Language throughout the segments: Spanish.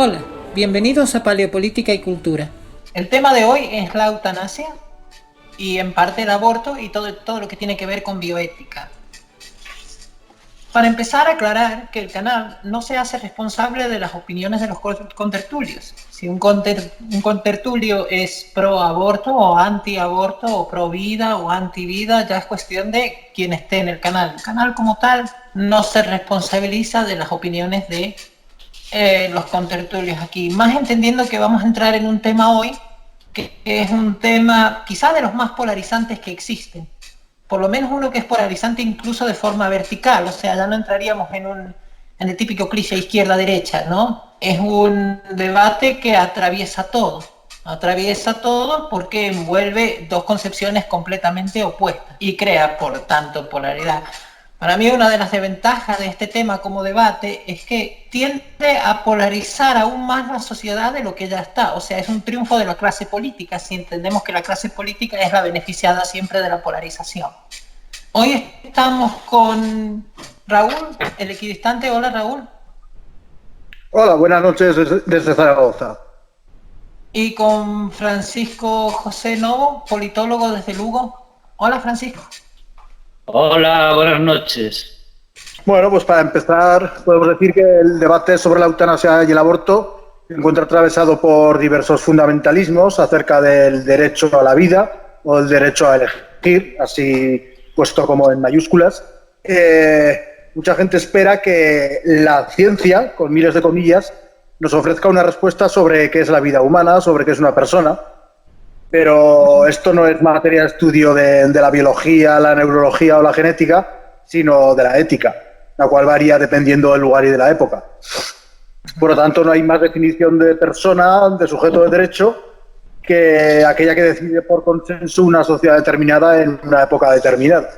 Hola, bienvenidos a Paleopolítica y Cultura. El tema de hoy es la eutanasia y en parte el aborto y todo lo que tiene que ver con bioética. Para empezar, aclarar que el canal no se hace responsable de las opiniones de los contertulios. Si un contertulio es pro aborto o anti aborto o pro vida o anti vida, ya es cuestión de quien esté en el canal. El canal como tal no se responsabiliza de las opiniones de los contertulios aquí, más entendiendo que vamos a entrar en un tema hoy que es un tema quizá de los más polarizantes que existen, por lo menos uno que es polarizante incluso de forma vertical, o sea, ya no entraríamos en el típico cliché izquierda-derecha, ¿no? Es un debate que atraviesa todo porque envuelve dos concepciones completamente opuestas y crea, por tanto, polaridad. Para mí una de las desventajas de este tema como debate es que tiende a polarizar aún más la sociedad de lo que ya está. O sea, es un triunfo de la clase política, si entendemos que la clase política es la beneficiada siempre de la polarización. Hoy estamos con Raúl, el equidistante. Hola, Raúl. Hola, buenas noches desde Zaragoza. Y con Francisco José Novo, politólogo desde Lugo. Hola, Francisco. Hola, buenas noches. Bueno, pues para empezar, podemos decir que el debate sobre la eutanasia y el aborto se encuentra atravesado por diversos fundamentalismos acerca del derecho a la vida o el derecho a elegir, así puesto como en mayúsculas. Mucha gente espera que la ciencia, con miles de comillas, nos ofrezca una respuesta sobre qué es la vida humana, sobre qué es una persona. Pero esto no es materia de estudio de la biología, la neurología o la genética, sino de la ética, la cual varía dependiendo del lugar y de la época. Por lo tanto, no hay más definición de persona, de sujeto de derecho, que aquella que decide por consenso una sociedad determinada en una época determinada.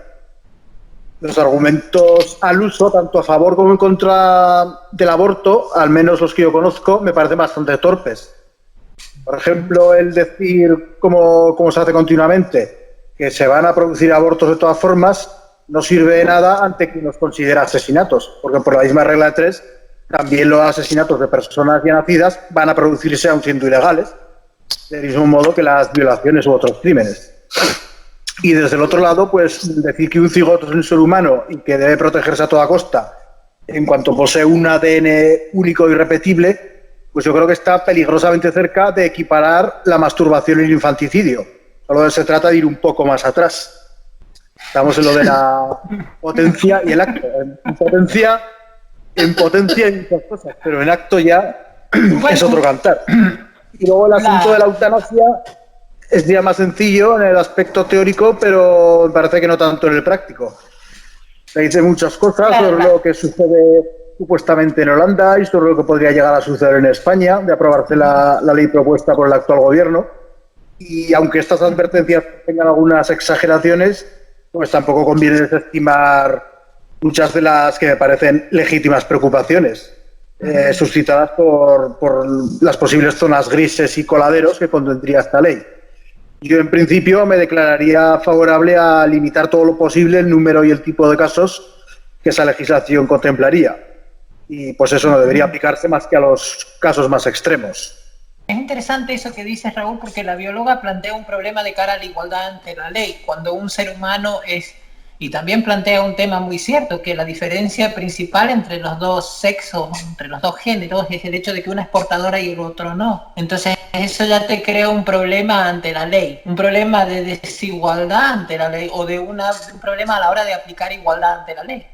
Los argumentos al uso, tanto a favor como en contra del aborto, al menos los que yo conozco, me parecen bastante torpes. Por ejemplo, el decir, como se hace continuamente, que se van a producir abortos de todas formas, no sirve de nada ante quien los considera asesinatos, porque por la misma regla de 3, también los asesinatos de personas ya nacidas van a producirse aun siendo ilegales, del mismo modo que las violaciones u otros crímenes. Y desde el otro lado, pues decir que un cigoto es un ser humano y que debe protegerse a toda costa en cuanto posee un ADN único y irrepetible, pues yo creo que está peligrosamente cerca de equiparar la masturbación y el infanticidio. Solo se trata de ir un poco más atrás. Estamos en lo de la potencia y el acto. En potencia hay muchas cosas, pero en acto ya es otro cantar. Y luego el asunto de la eutanasia es ya más sencillo en el aspecto teórico, pero me parece que no tanto en el práctico. Se dice muchas cosas sobre lo que sucede supuestamente en Holanda y sobre lo que podría llegar a suceder en España, de aprobarse la ley propuesta por el actual gobierno. Y aunque estas advertencias tengan algunas exageraciones, pues tampoco conviene desestimar muchas de las que me parecen legítimas preocupaciones, suscitadas por las posibles zonas grises y coladeros que contendría esta ley. Yo, en principio, me declararía favorable a limitar todo lo posible el número y el tipo de casos que esa legislación contemplaría. Y pues eso no debería aplicarse más que a los casos más extremos. Es interesante eso que dices, Raúl, porque la bióloga plantea un problema de cara a la igualdad ante la ley, cuando un ser humano es... Y también plantea un tema muy cierto, que la diferencia principal entre los dos sexos, entre los dos géneros, es el hecho de que una es portadora y el otro no. Entonces eso ya te crea un problema ante la ley, un problema de desigualdad ante la ley, o de un problema a la hora de aplicar igualdad ante la ley.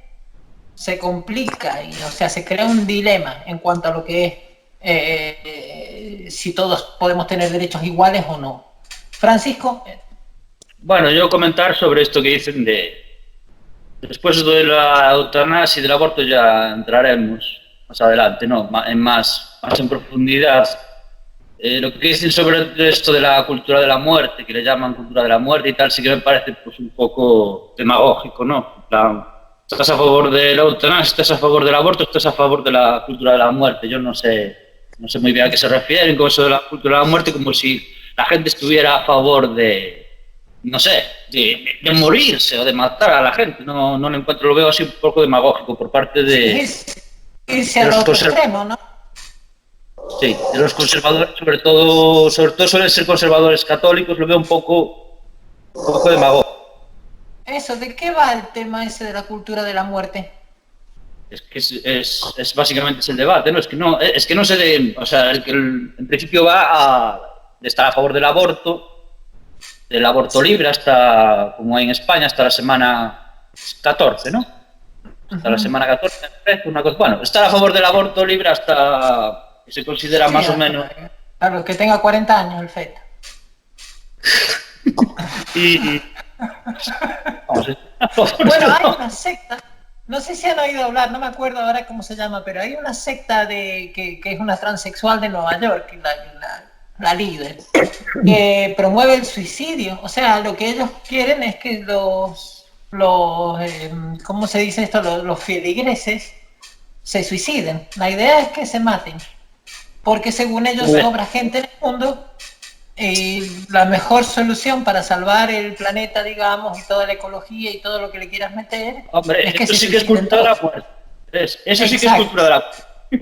Se complica y, o sea, se crea un dilema en cuanto a lo que es si todos podemos tener derechos iguales o no. Francisco. Bueno, yo comentar sobre esto que dicen después de la eutanasia y del aborto ya entraremos más adelante, ¿no? Más en profundidad. Lo que dicen sobre esto de la cultura de la muerte, que le llaman cultura de la muerte y tal, sí que me parece pues un poco demagógico, ¿no? En plan, ¿estás a favor de la eutanasia, estás a favor del aborto, estás a favor de la cultura de la muerte? Yo no sé muy bien a qué se refieren con eso de la cultura de la muerte, como si la gente estuviera a favor de, no sé, de morirse o de matar a la gente. No lo encuentro, lo veo así un poco demagógico por parte de... Irse al otro extremo, ¿no? Sí, de los conservadores, sobre todo suelen ser conservadores católicos, lo veo un poco demagogo. Eso, ¿de qué va el tema ese de la cultura de la muerte? Es que es básicamente es el debate, ¿no? Es que no se de, o sea, en principio de estar a favor del aborto libre hasta, como hay en España, hasta la semana 14, ¿no? Hasta la semana 14, una cosa, bueno, estar a favor del aborto libre hasta que se considera más o menos. Claro, que tenga 40 años el feto. Y vamos, bueno, hay una secta, no sé si han oído hablar, no me acuerdo ahora cómo se llama, pero hay una secta que es una transexual de Nueva York, la líder, que promueve el suicidio. O sea, lo que ellos quieren es que ¿cómo se dice esto? Los feligreses se suiciden. La idea es que se maten, porque según ellos sobra gente en el mundo. La mejor solución para salvar el planeta, digamos, y toda la ecología y todo lo que le quieras meter, hombre, es que eso sí que es cultura de la muerte. Eso sí que es cultura de la muerte.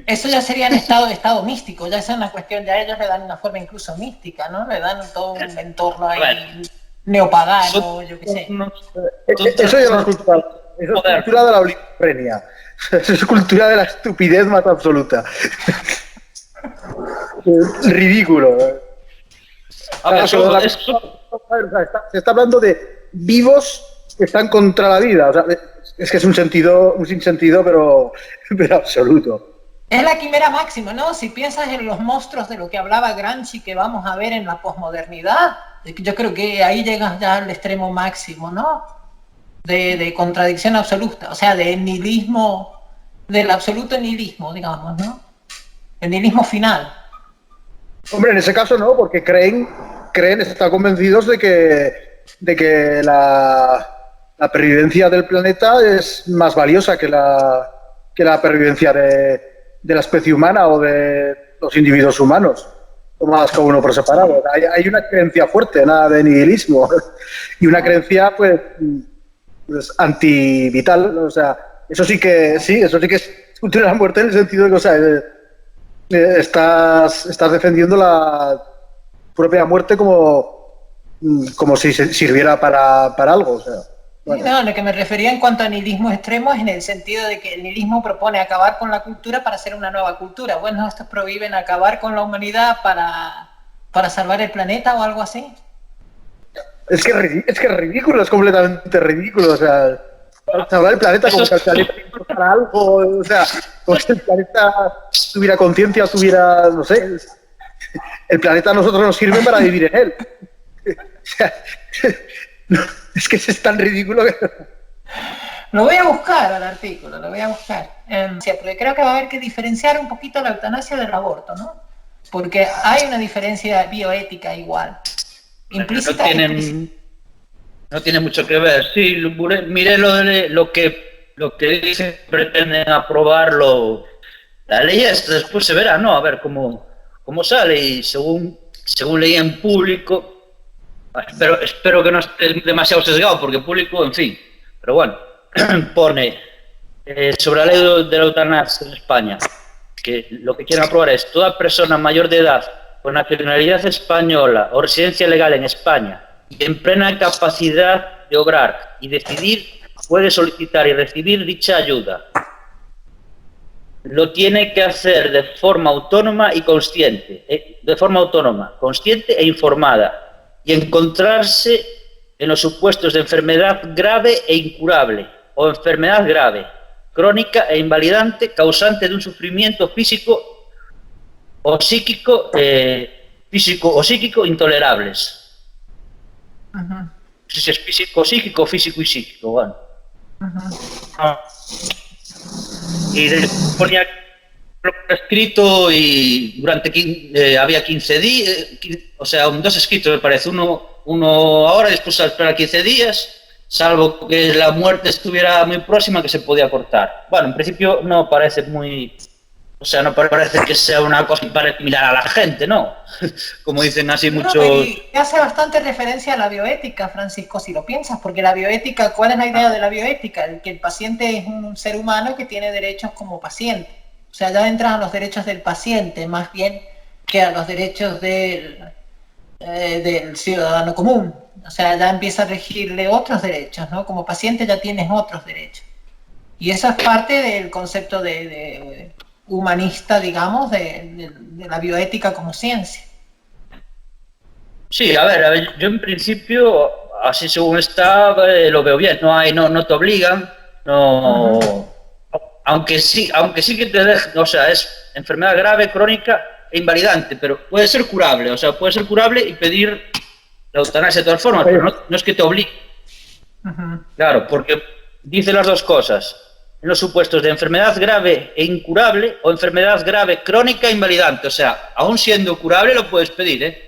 Eso ya sería en estado místico, ya es una cuestión, ya ellos le dan una forma incluso mística, ¿no? Le dan todo un entorno ahí neopagano, yo qué sé. Eso ya no es cultura, eso es cultura de la oligofrenia. Eso es cultura de la estupidez más absoluta. Ridículo. Se está hablando de vivos que están contra la vida. O sea, es que es un sinsentido, pero absoluto. Es la quimera máxima, ¿no? Si piensas en los monstruos de lo que hablaba Gramsci que vamos a ver en la posmodernidad, yo creo que ahí llegas ya al extremo máximo, ¿no? De contradicción absoluta, o sea, de nihilismo, del absoluto nihilismo, digamos, ¿no? El nihilismo final. Hombre, en ese caso no, porque creen, están convencidos de que la pervivencia del planeta es más valiosa que la pervivencia de la especie humana o de los individuos humanos, tomados cada uno por separado. Hay una creencia fuerte, nada de nihilismo, y una creencia pues antivital. O sea, eso sí que es cultura de la muerte en el sentido de que, o sea, estás defendiendo la propia muerte como si sirviera para algo. O sea, bueno. No, lo que me refería en cuanto a nihilismo extremo es en el sentido de que el nihilismo propone acabar con la cultura para hacer una nueva cultura. Bueno, estos prohíben acabar con la humanidad para salvar el planeta o algo así. Es que es ridículo, es completamente ridículo. O sea, salvar el planeta como que el planeta para algo, o sea, como si el planeta tuviera conciencia, no sé, el planeta a nosotros nos sirve para vivir en él. O sea, no, es que es tan ridículo que... Lo voy a buscar al artículo, lo voy a buscar. Porque creo que va a haber que diferenciar un poquito la eutanasia del aborto, ¿no? Porque hay una diferencia bioética igual. Implícita no tiene mucho que ver. Sí, miré lo que dicen, pretenden aprobarlo. La ley después se verá, ¿no? A ver cómo sale, y según leí en público, espero que no esté demasiado sesgado, porque público, en fin, pero bueno, pone sobre la ley de la eutanasia en España, que lo que quieren aprobar es: toda persona mayor de edad con nacionalidad española o residencia legal en España y en plena capacidad de obrar y decidir puede solicitar y recibir dicha ayuda. Lo tiene que hacer de forma autónoma y consciente, consciente e informada, y encontrarse en los supuestos de enfermedad grave e incurable o enfermedad grave, crónica e invalidante causante de un sufrimiento físico o psíquico intolerables. Uh-huh. No sé si es físico y psíquico, bueno. Uh-huh. Y ponía escrito, y durante había 15 días, o sea, dos escritos me parece, uno ahora y después a esperar 15 días, salvo que la muerte estuviera muy próxima, que se podía cortar. Bueno, en principio no parece muy... O sea, no parece que sea una cosa para mirar a la gente, ¿no? Como dicen así muchos... Y hace bastante referencia a la bioética, Francisco, si lo piensas, porque la bioética, ¿cuál es la idea de la bioética? Que el paciente es un ser humano que tiene derechos como paciente. O sea, ya entras a los derechos del paciente más bien que a los derechos del ciudadano común. O sea, ya empieza a regirle otros derechos, ¿no? Como paciente ya tienes otros derechos. Y eso es parte del concepto de humanista, digamos, de la bioética como ciencia. Sí, a ver, yo en principio, así según está, lo veo bien. No te obligan, no. Aunque sí que te dejan, o sea, es enfermedad grave, crónica e invalidante, pero puede ser curable, o sea, puede ser curable y pedir la eutanasia de todas formas, pero no es que te obligue. Claro, porque dice las dos cosas. En los supuestos de enfermedad grave e incurable o enfermedad grave, crónica e invalidante. O sea, aún siendo curable lo puedes pedir, ¿eh?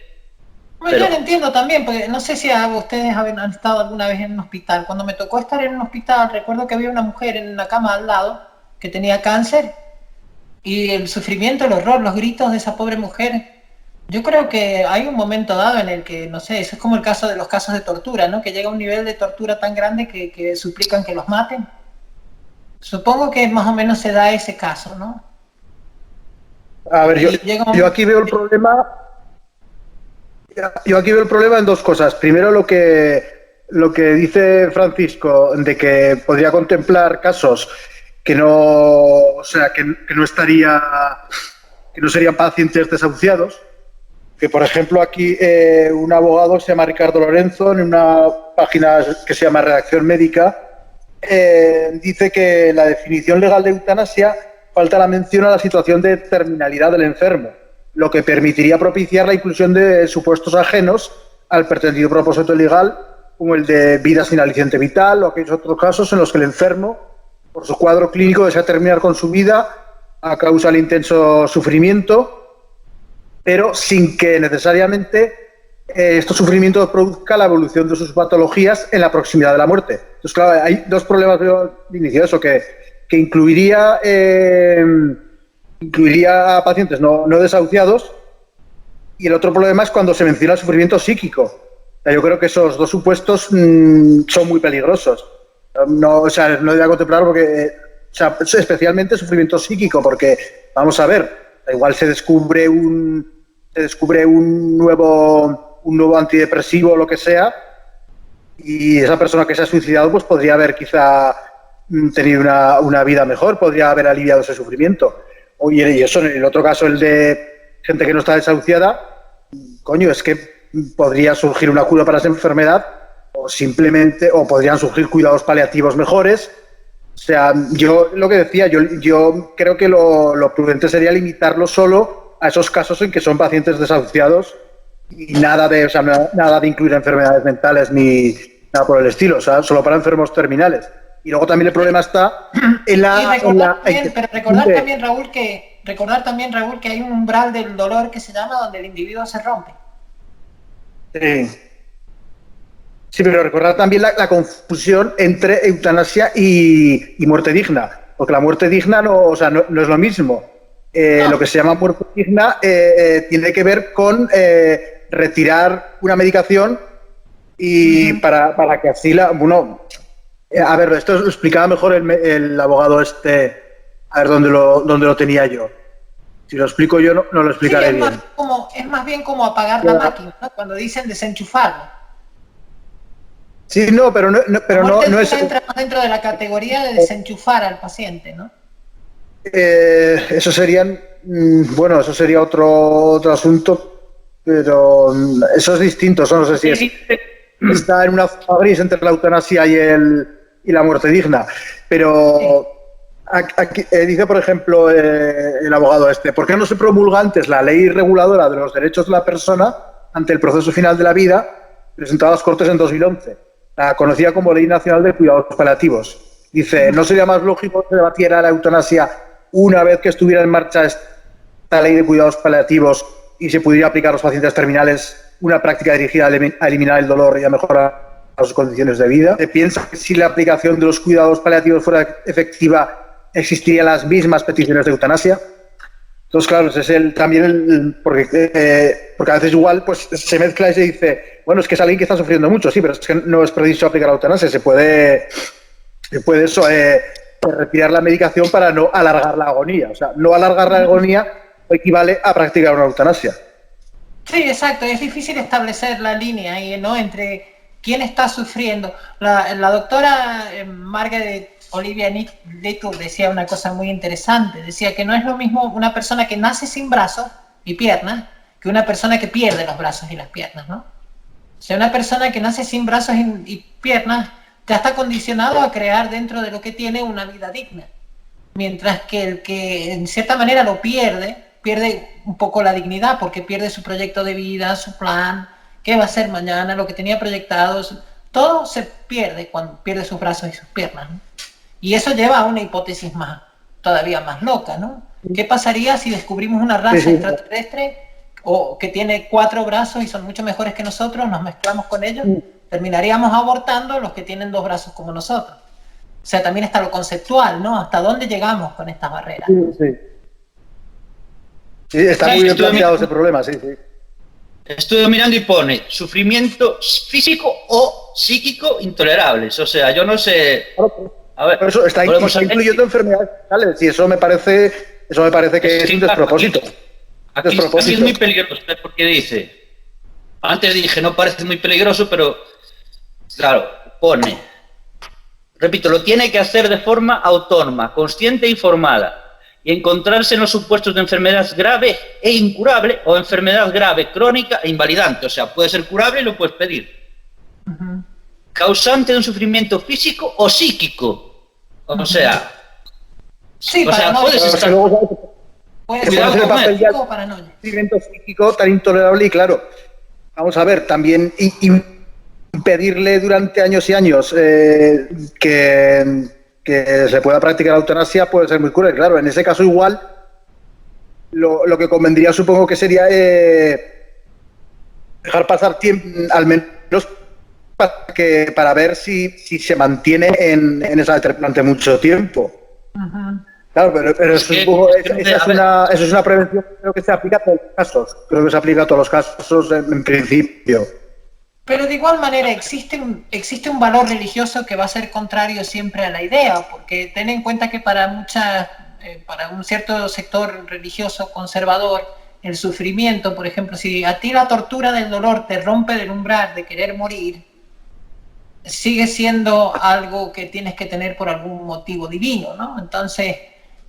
Bueno, yo lo entiendo también, porque no sé si ustedes han estado alguna vez en un hospital. Cuando me tocó estar en un hospital, recuerdo que había una mujer en una cama al lado que tenía cáncer y el sufrimiento, el horror, los gritos de esa pobre mujer. Yo creo que hay un momento dado en el que, no sé, eso es como el caso de los casos de tortura, ¿no? Que llega a un nivel de tortura tan grande que suplican que los maten. Supongo que más o menos se da ese caso, ¿no? A ver, yo aquí veo el problema. Yo aquí veo el problema en dos cosas. Primero, lo que dice Francisco, de que podría contemplar casos que no, o sea, que no serían pacientes desahuciados. Que, por ejemplo, aquí un abogado se llama Ricardo Lorenzo, en una página que se llama Redacción Médica, dice que en la definición legal de eutanasia falta la mención a la situación de terminalidad del enfermo, lo que permitiría propiciar la inclusión de supuestos ajenos al pretendido propósito legal, como el de vida sin aliciente vital o aquellos otros casos en los que el enfermo, por su cuadro clínico, desea terminar con su vida a causa del intenso sufrimiento, pero sin que necesariamente estos sufrimientos produzcan la evolución de sus patologías en la proximidad de la muerte. Entonces, claro, hay dos problemas de inicio. Eso, que incluiría a pacientes no desahuciados, y el otro problema es cuando se menciona el sufrimiento psíquico. O sea, yo creo que esos dos supuestos son muy peligrosos. No voy a contemplar porque, o sea, especialmente el sufrimiento psíquico, porque, vamos a ver, igual se descubre un nuevo antidepresivo o lo que sea, y esa persona que se ha suicidado pues podría haber quizá tenido una vida mejor, podría haber aliviado ese sufrimiento. Y eso, en el otro caso, el de gente que no está desahuciada, coño, es que podría surgir una cura para esa enfermedad, o podrían surgir cuidados paliativos mejores. O sea, yo lo que decía, yo creo que lo prudente sería limitarlo solo a esos casos en que son pacientes desahuciados, y nada de incluir enfermedades mentales ni nada por el estilo, o sea, solo para enfermos terminales. Y luego también el problema está en la... Recordar también, Raúl, que hay un umbral del dolor que se llama donde el individuo se rompe. Sí, pero recordar también la confusión entre eutanasia y muerte digna, porque la muerte digna no es lo mismo. Lo que se llama muerte digna tiene que ver con retirar una medicación y para que así a ver, esto lo explicaba mejor el abogado a ver dónde lo tenía yo. Si lo explico yo, no lo explicaré bien. Es más bien como apagar la máquina, ¿no? Cuando dicen desenchufarlo. Sí, pero no es... entra dentro de la categoría de desenchufar al paciente, ¿no? Eso sería otro asunto, pero eso es distinto. Eso no sé si está en una zona gris entre la eutanasia y la muerte digna. Pero aquí, dice, por ejemplo, el abogado ¿por qué no se promulga antes la ley reguladora de los derechos de la persona ante el proceso final de la vida, presentada a las Cortes en 2011, la conocida como Ley Nacional de Cuidados Paliativos? Dice, ¿no sería más lógico que se debatiera la eutanasia una vez que estuviera en marcha esta ley de cuidados paliativos y se pudiera aplicar a los pacientes terminales una práctica dirigida a eliminar el dolor y a mejorar sus condiciones de vida? ¿Se piensa que si la aplicación de los cuidados paliativos fuera efectiva, existirían las mismas peticiones de eutanasia? Entonces, claro, ese es porque a veces igual pues se mezcla y se dice, bueno, es que es alguien que está sufriendo mucho, sí, pero es que no es preciso aplicar la eutanasia, se puede retirar la medicación para no alargar la agonía. O sea, no alargar la agonía equivale a practicar una eutanasia. Sí, exacto. Es difícil establecer la línea ahí, ¿no? Entre quién está sufriendo. La doctora Margaret Olivia Little decía una cosa muy interesante. Decía que no es lo mismo una persona que nace sin brazos y piernas que una persona que pierde los brazos y las piernas, ¿no? O sea, una persona que nace sin brazos y piernas ya está condicionado a crear dentro de lo que tiene una vida digna. Mientras que el que en cierta manera lo pierde un poco la dignidad, porque pierde su proyecto de vida, su plan, qué va a hacer mañana, lo que tenía proyectado. Todo se pierde cuando pierde sus brazos y sus piernas, ¿no? Y eso lleva a una hipótesis todavía más loca, ¿no? ¿Qué pasaría si descubrimos una raza extraterrestre o que tiene 4 brazos y son mucho mejores que nosotros, nos mezclamos con ellos, terminaríamos abortando los que tienen 2 brazos como nosotros? O sea, también está lo conceptual, ¿no? ¿Hasta dónde llegamos con estas barreras? Sí, está muy bien planteado ese problema, sí. Estuve mirando y pone sufrimiento físico o psíquico intolerables. O sea, yo no sé... A ver, pero eso está incluyendo enfermedades mentales, y eso me parece que es un despropósito. Aquí es muy peligroso, porque dice... Antes dije, no parece muy peligroso, pero... Claro, pone... Repito, lo tiene que hacer de forma autónoma, consciente e informada, y encontrarse en los supuestos de enfermedad grave e incurable o enfermedad grave, crónica e invalidante. O sea, puede ser curable y lo puedes pedir. Causante de un sufrimiento físico o psíquico. O sea... Sí, o sea, puedes estar... Puede ser el papel ya paranoia. Sufrimiento psíquico tan intolerable y claro, vamos a ver, también impedirle durante años y años que se pueda practicar la eutanasia puede ser muy cruel. Claro, en ese caso igual lo que convendría supongo que sería dejar pasar tiempo, al menos para ver si se mantiene en esa durante mucho tiempo. Claro, pero eso es una prevención que creo que se aplica a todos los casos. Creo que se aplica a todos los casos en principio. Pero de igual manera existe un valor religioso que va a ser contrario siempre a la idea, porque ten en cuenta que para un cierto sector religioso conservador, el sufrimiento, por ejemplo, si a ti la tortura del dolor te rompe del umbral de querer morir, sigue siendo algo que tienes que tener por algún motivo divino, ¿no? Entonces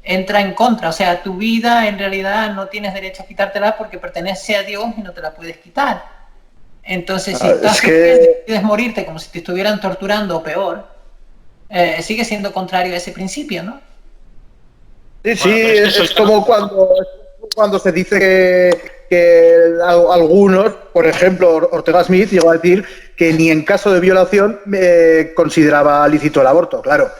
entra en contra, o sea, tu vida en realidad no tienes derecho a quitártela porque pertenece a Dios y no te la puedes quitar. Entonces, si decides morirte como si te estuvieran torturando o peor, sigue siendo contrario a ese principio, ¿no? Sí, es como cuando se dice que algunos, por ejemplo, Ortega Smith llegó a decir que ni en caso de violación consideraba lícito el aborto. Claro,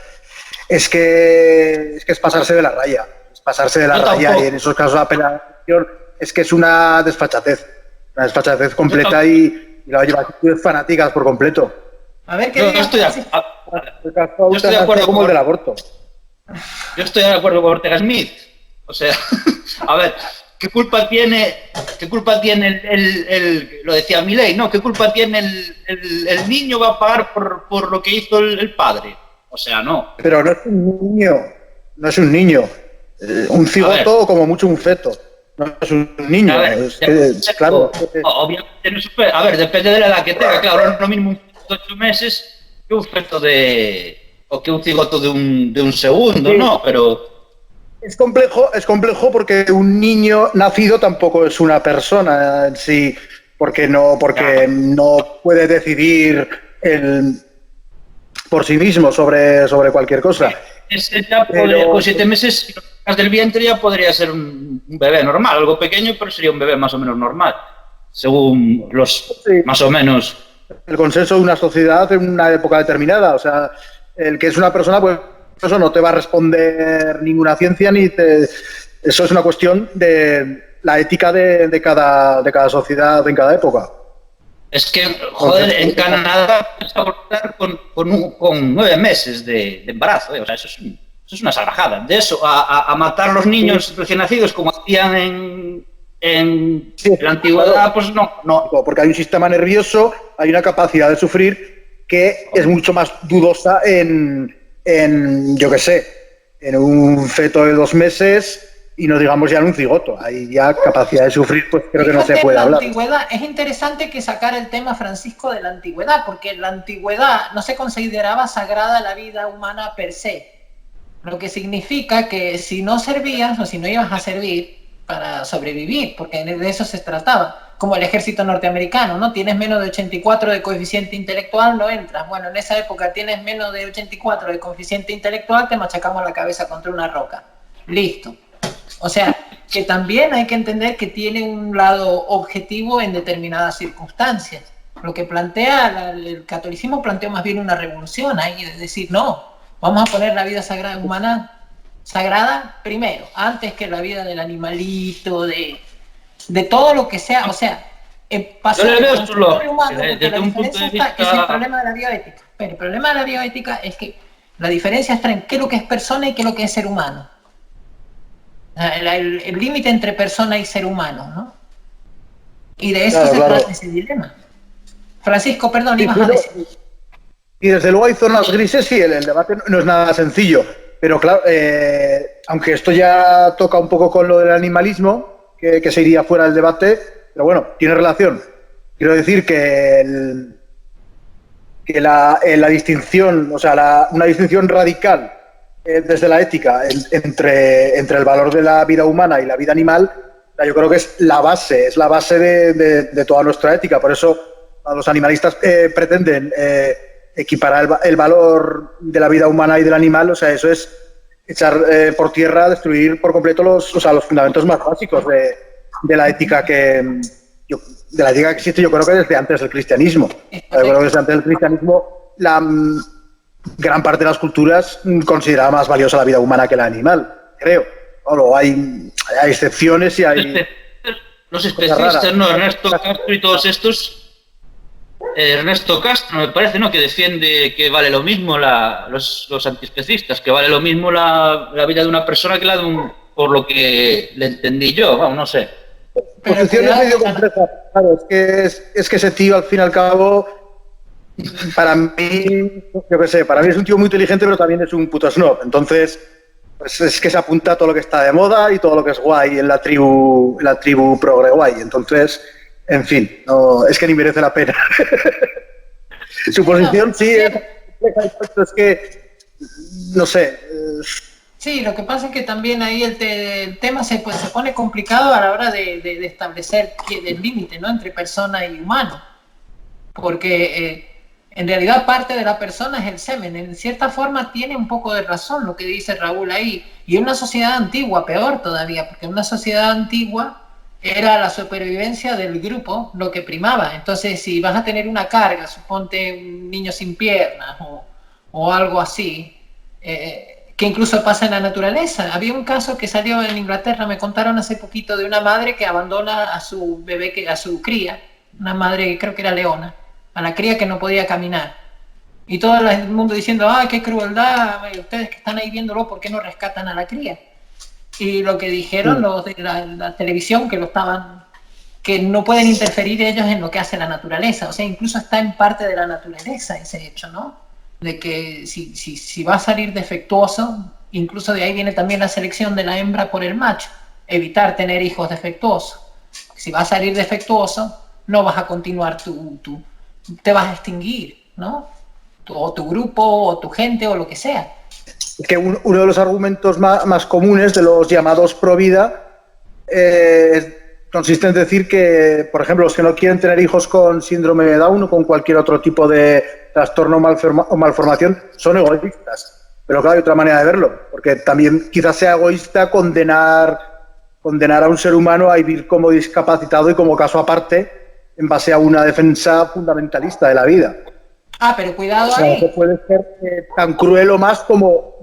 es que es pasarse de la raya. Es pasarse de la raya y en esos casos la apelación es que es una desfachatez. Una desfachatez completa y la lleva actitudes fanáticas por completo. A ver, ¿qué yo estoy de acuerdo como el del aborto. Yo estoy de acuerdo con Ortega Smith. O sea, a ver, ¿qué culpa tiene lo decía Milei, ¿no? ¿Qué culpa tiene el niño va a pagar por lo que hizo el padre? O sea, no. Pero no es un niño. Un cigoto o como mucho un feto. No es un niño. A ver, claro. Obviamente no es, a ver, depende de la edad que tenga. Claro, no es lo mismo un feto de 8 meses que un feto o que un cigoto de un segundo, sí. ¿No? Pero... Es complejo porque un niño nacido tampoco es una persona en sí, porque no puede decidir por sí mismo sobre cualquier cosa. Con 7 meses del vientre ya podría ser un bebé normal, algo pequeño, pero sería un bebé más o menos normal, según más o menos. El consenso de una sociedad en una época determinada, o sea, el que es una persona, pues eso no te va a responder ninguna ciencia eso es una cuestión de la ética de cada sociedad en cada época. Es que, joder, en Canadá puedes abortar con 9 meses de embarazo, o sea, eso es una salvajada. De eso, a matar los niños recién nacidos como hacían en la antigüedad, pues no. Porque hay un sistema nervioso, hay una capacidad de sufrir que es mucho más dudosa en yo qué sé, en un feto de 2 meses y no digamos ya en un cigoto. Ahí ya capacidad de sufrir, pues creo que no se puede hablar. Antigüedad, es interesante que sacara el tema, Francisco, de la antigüedad, porque en la antigüedad no se consideraba sagrada la vida humana per se, lo que significa que si no servías o si no ibas a servir para sobrevivir, porque de eso se trataba, como el ejército norteamericano, ¿no? Tienes menos de 84 de coeficiente intelectual, no entras. Bueno, en esa época tienes menos de 84 de coeficiente intelectual, te machacamos la cabeza contra una roca. Listo. O sea, que también hay que entender que tiene un lado objetivo en determinadas circunstancias. Lo que plantea el catolicismo planteó más bien una revolución ahí, es decir, no, vamos a poner la vida sagrada humana sagrada primero, antes que la vida del animalito, de todo lo que sea, o sea, pasó yo le veo el humano, porque la diferencia está, que es el problema de la bioética. Pero el problema de la bioética es que la diferencia está en qué es lo que es persona y qué es lo que es ser humano. El límite entre persona y ser humano, ¿no? Y de eso se trata ese dilema. Francisco, perdón, ibas a decir. Y desde luego hay zonas grises y el debate no es nada sencillo. Pero claro, aunque esto ya toca un poco con lo del animalismo, que se iría fuera del debate, pero bueno, tiene relación. Quiero decir que la distinción, o sea, una distinción radical desde la ética entre el valor de la vida humana y la vida animal, yo creo que es la base de toda nuestra ética. Por eso los animalistas pretenden equiparar el valor de la vida humana y del animal. O sea, eso es echar por tierra, destruir por completo los fundamentos más básicos de la ética que existe, yo creo que desde antes del cristianismo. Yo creo que desde antes del cristianismo la gran parte de las culturas consideraba más valiosa la vida humana que la animal, creo. Luego hay excepciones y hay... Los especistas, ¿no? Ernesto Castro y todos estos... Ernesto Castro, me parece, ¿no?, que defiende que vale lo mismo los antiespecistas, que vale lo mismo la vida de una persona que la de un... por lo que le entendí yo, vamos, no sé. Posiciones medio complejas, claro, es que ese tío, al fin y al cabo, para mí, yo qué sé, para mí es un tío muy inteligente, pero también es un puto snob. Entonces, pues es que se apunta a todo lo que está de moda y todo lo que es guay en la tribu progre guay. Entonces, en fin, no, es que ni merece la pena. Su posición sí es que, no sé... Sí, lo que pasa es que también ahí el tema se pone complicado a la hora de establecer el límite, ¿no?, entre persona y humano. Porque en realidad parte de la persona es el semen. En cierta forma tiene un poco de razón lo que dice Raúl ahí. Y en una sociedad antigua, peor todavía, porque en una sociedad antigua era la supervivencia del grupo lo que primaba. Entonces, si vas a tener una carga, suponte un niño sin piernas o algo así, que incluso pasa en la naturaleza. Había un caso que salió en Inglaterra, me contaron hace poquito, de una madre que abandona a su bebé, a su cría, una madre, creo que era leona, a la cría que no podía caminar. Y todo el mundo diciendo, ¡ay, qué crueldad! Ustedes que están ahí viéndolo, ¿por qué no rescatan a la cría? Y lo que dijeron los de la televisión, que no pueden interferir ellos en lo que hace la naturaleza. O sea, incluso está en parte de la naturaleza ese hecho, ¿no? De que si va a salir defectuoso, incluso de ahí viene también la selección de la hembra por el macho, evitar tener hijos defectuosos. Si va a salir defectuoso, no vas a continuar te vas a extinguir, ¿no? O tu grupo, o tu gente, o lo que sea. Es que uno de los argumentos más comunes de los llamados pro vida consiste en decir que, por ejemplo, los que no quieren tener hijos con síndrome de Down o con cualquier otro tipo de trastorno o malformación son egoístas. Pero claro, hay otra manera de verlo, porque también quizás sea egoísta condenar a un ser humano a vivir como discapacitado y como caso aparte en base a una defensa fundamentalista de la vida. Pero cuidado ahí. O sea, puede ser tan cruel o más como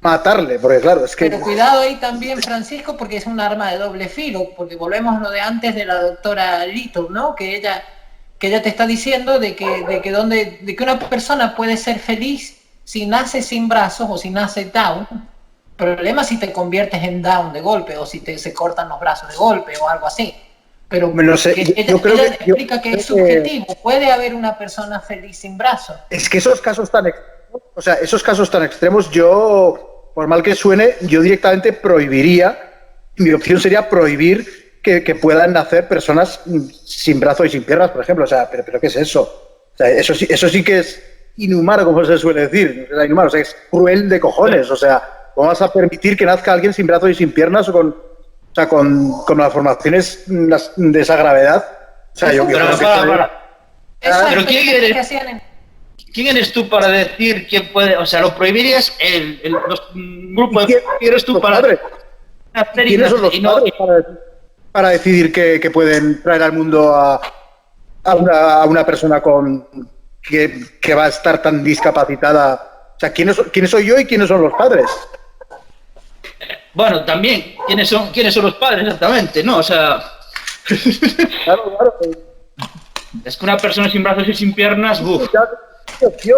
matarle, porque claro, es que... Pero cuidado ahí también, Francisco, porque es un arma de doble filo, porque volvemos a lo de antes de la doctora Little, ¿no? Que ella te está diciendo de que una persona puede ser feliz si nace sin brazos o si nace Down. Problema si te conviertes en Down de golpe o si se cortan los brazos de golpe o algo así. Pero no sé, ella explica que es subjetivo. Puede haber una persona feliz sin brazos. Es que esos casos tan extremos, yo por mal que suene, yo directamente prohibiría, mi opción sería prohibir que puedan nacer personas sin brazos y sin piernas, por ejemplo. O sea, ¿pero qué es eso? O sea, eso sí que es inhumano, como se suele decir. Es inhumano, o sea, es cruel de cojones. O sea, ¿cómo vas a permitir que nazca alguien sin brazos y sin piernas o con malformaciones de esa gravedad? O sea, yo creo que... Pero ¿quién eres tú para decir quién puede? O sea, lo prohibirías los grupos de... ¿Quién eres tú para hacer? ¿Quiénes son los padres para decidir que pueden traer al mundo a una persona que va a estar tan discapacitada? O sea, ¿quiénes soy yo y quiénes son los padres? Bueno, también, ¿quiénes son los padres exactamente? No, o sea... Claro. Es que una persona sin brazos y sin piernas, ¡buf!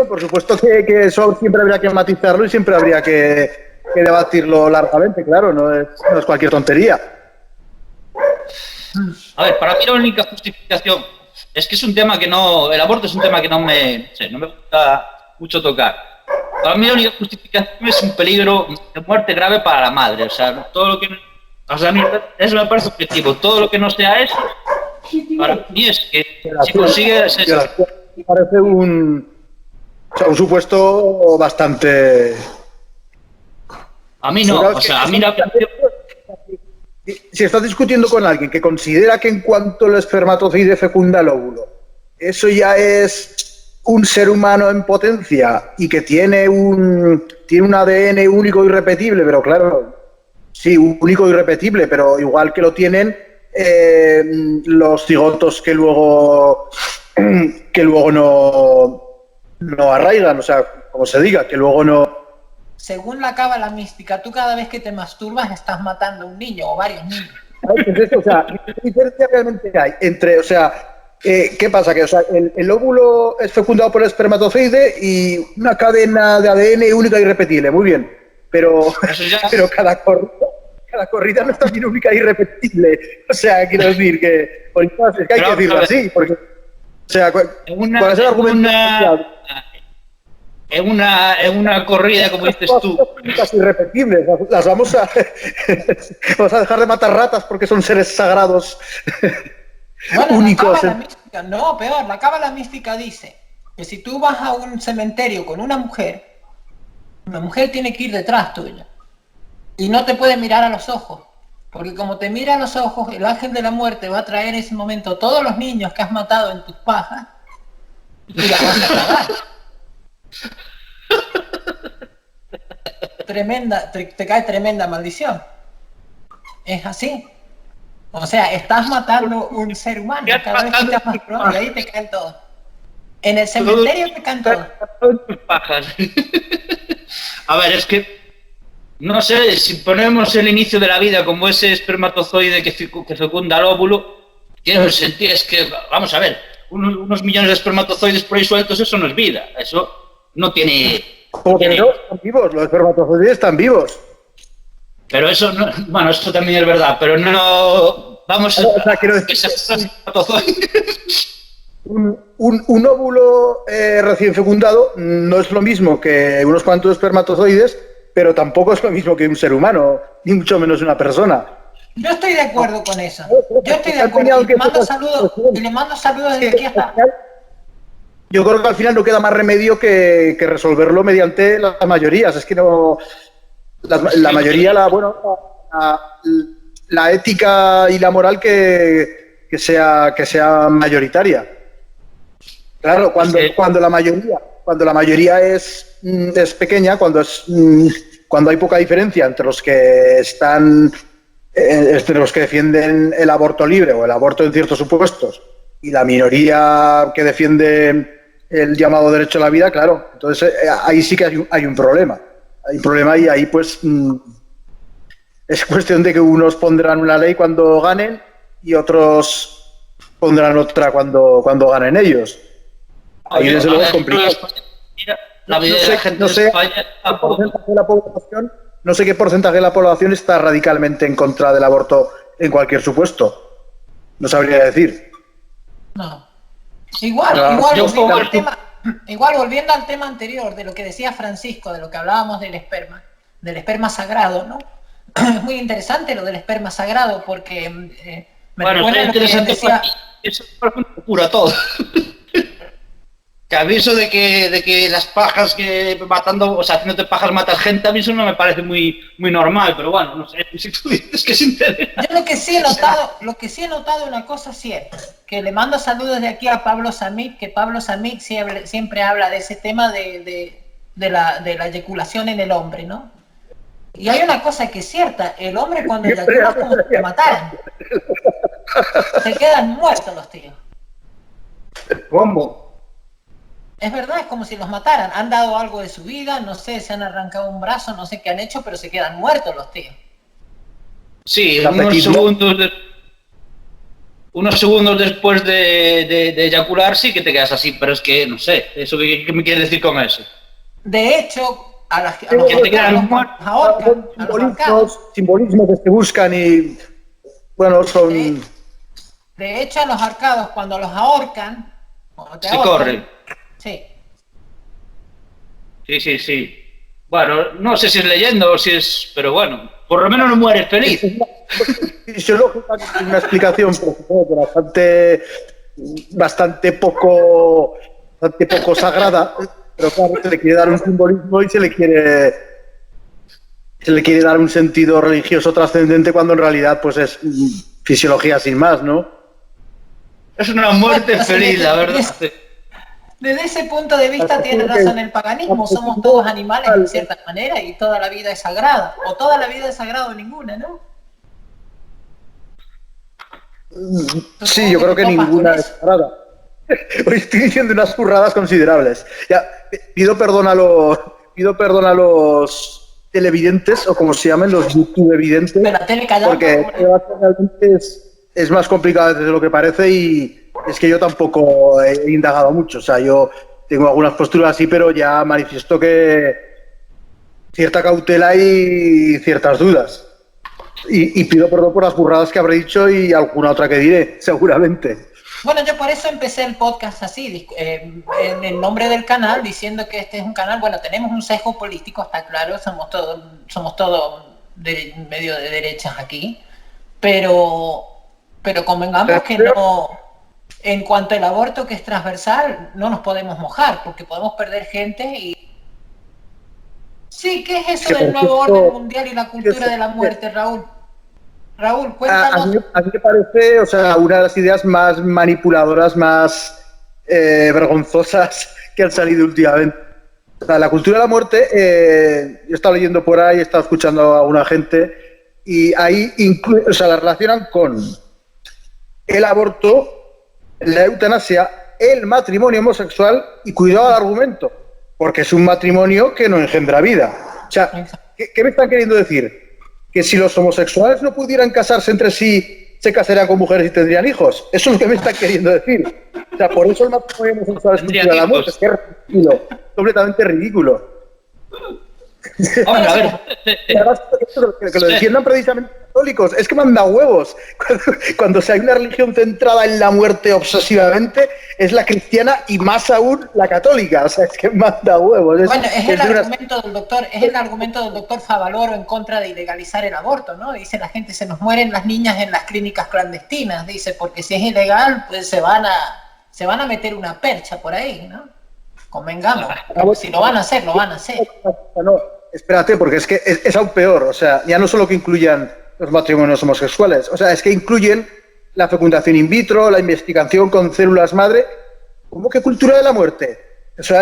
Por supuesto que eso siempre habría que matizarlo y siempre habría que debatirlo largamente, claro, no es cualquier tontería. A ver, para mí la única justificación es que es un tema que no... El aborto es un tema que no me gusta mucho tocar. Para mí la única justificación es un peligro de muerte grave para la madre. O sea, todo lo que... O sea, eso me parece objetivo. Todo lo que no sea eso, para mí es que si consigues... Me parece un supuesto bastante... A mí no, o sea, a mí la... Si estás discutiendo con alguien que considera que en cuanto el espermatozoide fecunda el óvulo, eso ya es un ser humano en potencia y que tiene un ADN único y irrepetible, pero claro, sí, único y irrepetible, pero igual que lo tienen los cigotos que luego no arraigan, o sea, como se diga, que luego no... Según la cábala mística, tú cada vez que te masturbas estás matando a un niño o varios niños. O sea, ¿qué diferencia realmente hay entre, o sea, qué pasa? Que, o sea, el óvulo es fecundado por el espermatozoide y una cadena de ADN única e irrepetible, muy bien, pero cada corrida no es también única e irrepetible. O sea, quiero decir que es que hay que decirlo así, porque, o sea, ¿cuál es el argumento? En una corrida, como dices tú. Casi irrepetibles. Las vamos a dejar de matar ratas porque son seres sagrados únicos. La cábala mística dice que si tú vas a un cementerio con una mujer tiene que ir detrás tuya y no te puede mirar a los ojos, porque como te mira a los ojos, el ángel de la muerte va a traer en ese momento todos los niños que has matado en tus pajas y la vas a cagar. Te cae tremenda maldición. Es así. O sea, estás matando un ser humano cada vez que te has masturbado y ahí te caen todos. En el cementerio te caen todos. A ver, es que no sé, si ponemos el inicio de la vida como ese espermatozoide que fecunda el óvulo, tiene sentido, es que, vamos a ver, unos millones de espermatozoides por ahí sueltos, eso no es vida, eso no tiene... Porque no, están vivos, los espermatozoides están vivos. Pero eso no, bueno, eso también es verdad, pero no vamos a... O sea, quiero decir, un óvulo recién fecundado no es lo mismo que unos cuantos espermatozoides, pero tampoco es lo mismo que un ser humano, ni mucho menos una persona. Yo estoy de acuerdo con eso. Yo estoy de acuerdo. Y le mando saludos desde aquí hasta... Yo creo que al final no queda más remedio que resolverlo mediante las mayorías. Es que no... La mayoría, la ética y la moral que sea mayoritaria. Claro, cuando la mayoría es pequeña, cuando hay poca diferencia entre los que defienden el aborto libre o el aborto en ciertos supuestos y la minoría que defiende el llamado derecho a la vida, claro, entonces ahí sí que hay un problema. Hay un problema y ahí pues es cuestión de que unos pondrán una ley cuando ganen y otros pondrán otra cuando ganen ellos. Ahí desde luego es complicado. No sé qué porcentaje de la población está radicalmente en contra del aborto en cualquier supuesto. No sabría decir. No. Igual volviendo al tema anterior de lo que decía Francisco, de lo que hablábamos del esperma, del esperma sagrado, ¿no? Es muy interesante lo del esperma sagrado porque me Bueno, recuerda es lo que interesante decía... eso cura todo. Que aviso de que las pajas que matando, o sea, haciéndote pajas matas gente, a mí eso no me parece muy normal, pero bueno, no sé, si tú dices que es interesante. Yo lo que sí he notado una cosa cierta, que le mando saludos de aquí a Pablo Samik, que Pablo Samik siempre habla de ese tema de la eyaculación en el hombre, ¿no? Y hay una cosa que es cierta, el hombre cuando eyacula es como si lo mataran. Se quedan muertos los tíos. ¿Cómo? Es verdad, es como si los mataran. Han dado algo de su vida, no sé, se han arrancado un brazo, no sé qué han hecho, pero se quedan muertos los tíos. Sí, unos segundos después de eyacular sí que te quedas así, pero es que, no sé, ¿eso qué me quieres decir con eso? De hecho, a los simbolismos que se buscan y, bueno, son... De hecho, a los ahorcados, cuando los ahorcan, Se corren. Sí. Sí. Bueno, no sé si es leyenda o si es... Pero bueno, por lo menos no mueres feliz. Fisiológica, una explicación bastante poco sagrada, pero claro, se le quiere dar un simbolismo y se le quiere dar un sentido religioso trascendente cuando en realidad pues es fisiología sin más, ¿no? Es una muerte feliz, la verdad. Desde ese punto de vista tiene razón el paganismo, somos todos animales en cierta manera y toda la vida es sagrada, o toda la vida es sagrada o ninguna, ¿no? Sí, yo creo que ninguna es sagrada. Hoy estoy diciendo unas burradas considerables. Ya, pido perdón a los televidentes, o como se llaman, los YouTube evidentes, porque realmente es más complicado de lo que parece y es que yo tampoco he indagado mucho. O sea, yo tengo algunas posturas así, pero ya manifiesto que cierta cautela y ciertas dudas. Y pido perdón por las burradas que habré dicho y alguna otra que diré, seguramente. Bueno, yo por eso empecé el podcast así, en el nombre del canal, diciendo que este es un canal, bueno, tenemos un sesgo político, está claro, somos todos medio de derechas aquí, pero convengamos que no, en cuanto al aborto que es transversal, no nos podemos mojar, porque podemos perder gente y... Sí, ¿qué es eso del nuevo orden mundial y la cultura de la muerte, Raúl? Raúl, cuéntanos. A mí me parece, o sea, una de las ideas más manipuladoras, más vergonzosas que han salido últimamente. O sea, la cultura de la muerte, yo he estado leyendo por ahí, he estado escuchando a alguna gente y ahí la relacionan con el aborto, la eutanasia, el matrimonio homosexual y cuidado al argumento, porque es un matrimonio que no engendra vida. O sea, ¿qué me están queriendo decir? Que si los homosexuales no pudieran casarse entre sí, se casarían con mujeres y tendrían hijos. Eso es lo que me están queriendo decir. O sea, por eso el matrimonio homosexual es cultura de la muerte. Es que es ridículo, completamente ridículo. Hombre, a ver. Que lo defiendan precisamente católicos, es que manda huevos. Cuando hay una religión centrada en la muerte obsesivamente, es la cristiana y más aún la católica. O sea, es que manda huevos. Bueno, es el argumento del doctor Favaloro en contra de ilegalizar el aborto, ¿no? Dice, la gente, se nos mueren las niñas en las clínicas clandestinas, dice, porque si es ilegal, pues se van a meter una percha por ahí, ¿no? Convengamos. Si lo van a hacer, lo van a hacer. No, espérate, porque es que es aún peor. O sea, ya no solo que incluyan los matrimonios homosexuales, o sea, es que incluyen la fecundación in vitro, la investigación con células madre. ¿Cómo que cultura de la muerte? O sea,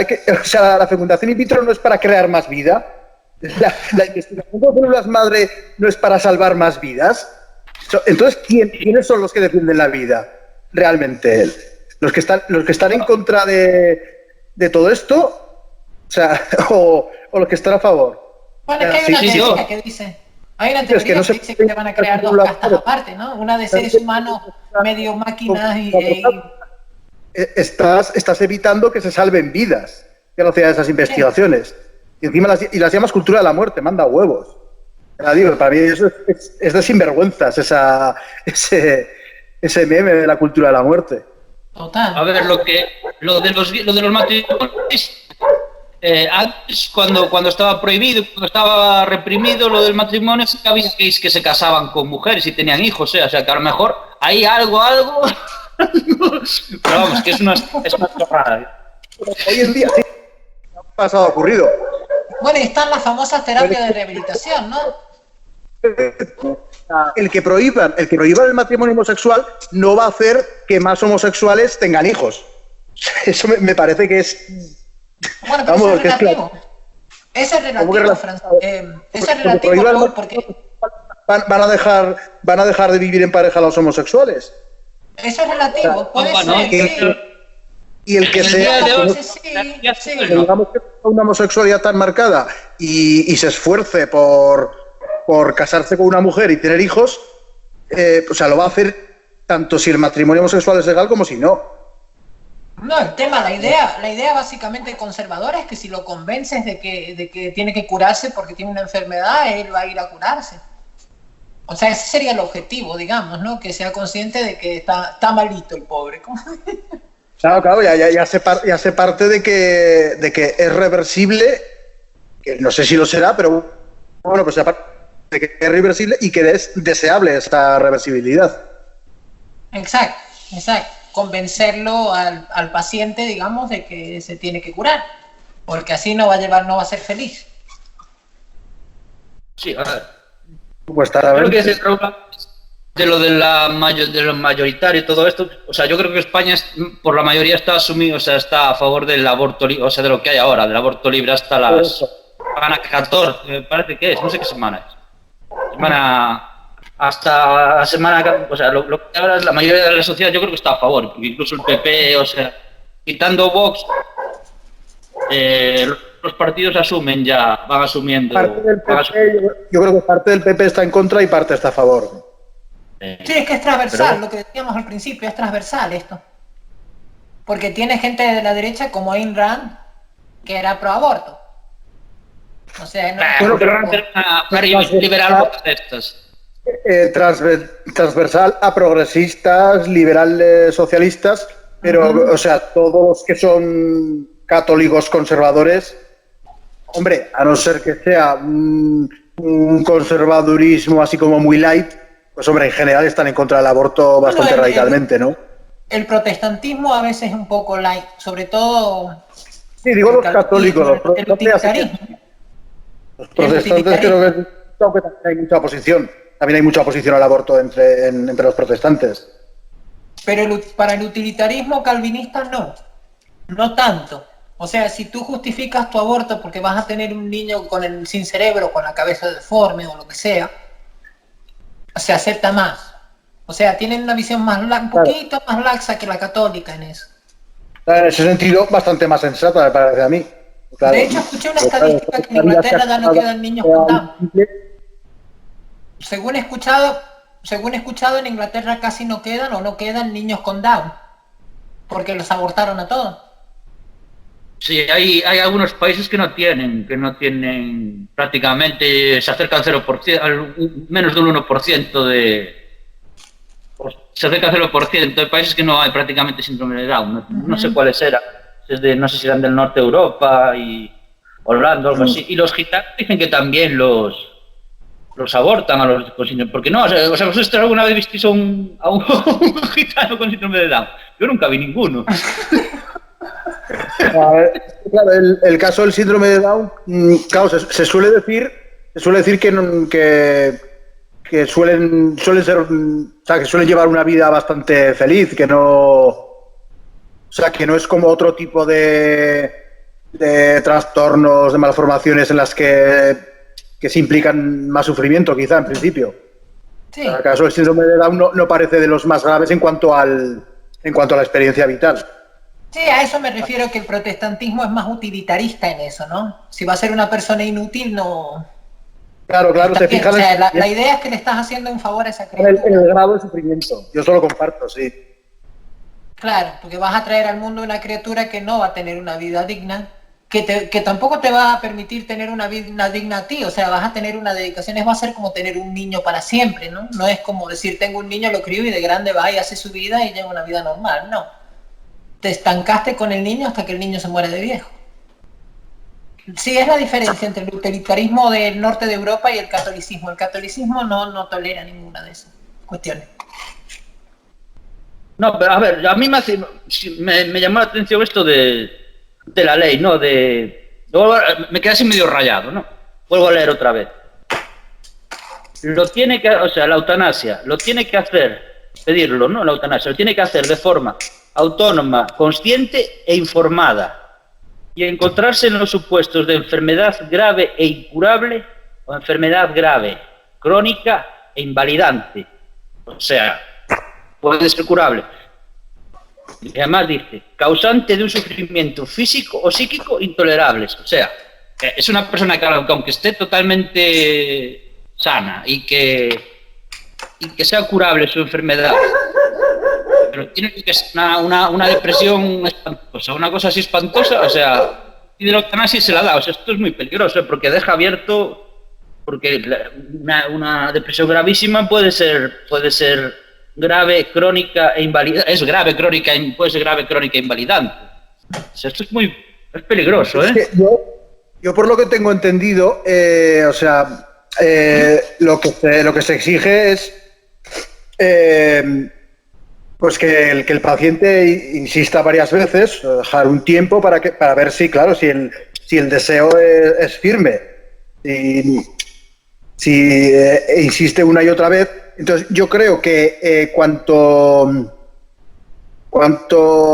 la fecundación in vitro no es para crear más vida. La investigación con células madre no es para salvar más vidas. Entonces, ¿quiénes son los que defienden la vida? Realmente, los que están en contra de todo esto, o sea, o los que están a favor. Bueno, es que hay una teoría que dice, que dice que te van a crear dos castas aparte, ¿no? Una de seres humanos medio máquinas y... Estás evitando que se salven vidas que hacía esas investigaciones. Y encima las llamas cultura de la muerte, manda huevos. Digo, para mí eso es de sinvergüenzas, ese meme de la cultura de la muerte. Total. A ver, lo de los matrimonios Antes, cuando estaba prohibido, cuando estaba reprimido lo del matrimonio, sí que había gays que se casaban con mujeres y tenían hijos, o sea que a lo mejor hay algo, pero vamos, que es una chorrada. Hoy en día sí, ha pasado ocurrido. Bueno, y están las famosas terapias de rehabilitación, ¿no? El que prohíban el matrimonio homosexual no va a hacer que más homosexuales tengan hijos. Eso me parece que es... Bueno, pero Vamos, eso es que es relativo. Eso es relativo, eso es relativo, Raúl, porque... Van a dejar de vivir en pareja los homosexuales. Eso es relativo, puede ser, sí. Y el que sea... Sí. Digamos que una homosexualidad tan marcada y se esfuerce por casarse con una mujer y tener hijos, o sea, lo va a hacer tanto si el matrimonio homosexual es legal como si no. No, el tema, la idea básicamente conservadora es que si lo convences de que tiene que curarse porque tiene una enfermedad, él va a ir a curarse. O sea, ese sería el objetivo, digamos, ¿no? Que sea consciente de que está malito el pobre. Claro, ya se parte de que es reversible, que no sé si lo será, pero bueno, pues aparte de que es reversible y que es deseable esta reversibilidad. Exacto. Convencerlo al paciente, digamos, de que se tiene que curar, porque así no va a ser feliz. Sí, a ver. Pues creo que ese problema de lo de lo mayoritario y todo esto, o sea, yo creo que España por la mayoría está asumido, o sea, está a favor del aborto, o sea, de lo que hay ahora, del aborto libre hasta las semana 14, me parece que es, no sé qué semana es. Hasta la semana, o sea, lo que ahora es la mayoría de la sociedad, yo creo que está a favor, porque incluso el PP, o sea, quitando Vox, los partidos van asumiendo. Yo creo que parte del PP está en contra y parte está a favor. Sí, es que es transversal, lo que decíamos al principio, es transversal esto. Porque tiene gente de la derecha como Ayn Rand, que era pro aborto. O sea, no, pero una liberal de estas. Transversal a progresistas, liberales, socialistas, pero, o sea, todos los que son católicos conservadores, hombre, a no ser que sea un conservadurismo así como muy light, pues hombre, en general están en contra del aborto bastante radicalmente, ¿no? El protestantismo a veces es un poco light, sobre todo... Sí, digo los católicos, los protestantes creo que también hay mucha oposición. También hay mucha oposición al aborto entre los protestantes. Pero para el utilitarismo calvinista no tanto. O sea, si tú justificas tu aborto porque vas a tener un niño sin cerebro, con la cabeza deforme o lo que sea, se acepta más. O sea, tienen una visión un poquito más laxa que la católica en eso. En ese sentido, bastante más sensata, me parece a mí. Claro, de hecho, escuché una estadística que en Inglaterra ya no quedan niños con Down. Según he escuchado, en Inglaterra casi no quedan niños con Down, porque los abortaron a todos. Sí, hay algunos países que no tienen prácticamente, se acerca al 0%, menos del 1% se acerca al 0%, hay países que no hay prácticamente síndrome de Down, no sé cuáles eran, no sé si eran del norte de Europa y Holanda o algo así, y los gitanos dicen que también los abortan a los con síndrome, porque no, o sea, ¿vosotros alguna vez visteis a un gitano con síndrome de Down? Yo nunca vi ninguno. Claro, el caso del síndrome de Down, claro, se suele decir que suelen ser, o sea, que suelen llevar una vida bastante feliz, que no es como otro tipo de trastornos, de malformaciones en las que se implican más sufrimiento, quizá, en principio. Sí. En el caso del síndrome de Down no parece de los más graves en cuanto a la experiencia vital. Sí, a eso me refiero, que el protestantismo es más utilitarista en eso, ¿no? Si va a ser una persona inútil, no... Claro, te fijas... O sea, la idea es que le estás haciendo un favor a esa criatura. En el grado de sufrimiento. Yo solo comparto, sí. Claro, porque vas a traer al mundo una criatura que no va a tener una vida digna, que tampoco te va a permitir tener una vida digna a ti, o sea, vas a tener una dedicación, va a ser como tener un niño para siempre, ¿no? No es como decir, tengo un niño, lo crío y de grande va y hace su vida y lleva una vida normal, no. Te estancaste con el niño hasta que el niño se muere de viejo. Sí, es la diferencia entre el utilitarismo del norte de Europa y el catolicismo. El catolicismo no tolera ninguna de esas cuestiones. No, pero a ver, a mí me llamó la atención esto de la ley, ¿no? Me quedé así medio rayado, ¿no? Vuelvo a leer otra vez. La eutanasia, lo tiene que hacer, pedirlo, ¿no? La eutanasia, lo tiene que hacer de forma autónoma, consciente e informada. Y encontrarse en los supuestos de enfermedad grave e incurable o enfermedad grave, crónica e invalidante. O sea, puede ser curable. Y además dice, causante de un sufrimiento físico o psíquico intolerables. O sea, es una persona que aunque esté totalmente sana y que sea curable su enfermedad, pero tiene que ser una depresión espantosa, una cosa así espantosa, o sea, y de la eutanasia se la da. O sea, esto es muy peligroso, porque deja abierto, porque una depresión gravísima puede ser grave, crónica e invalidante. Es grave, crónica, puede ser grave, crónica e invalidante. O sea, esto es peligroso, ¿eh? Es que yo por lo que tengo entendido, lo que se exige es pues que el paciente insista varias veces, dejar un tiempo para ver si el deseo es firme. Si insiste una y otra vez, entonces yo creo que cuanto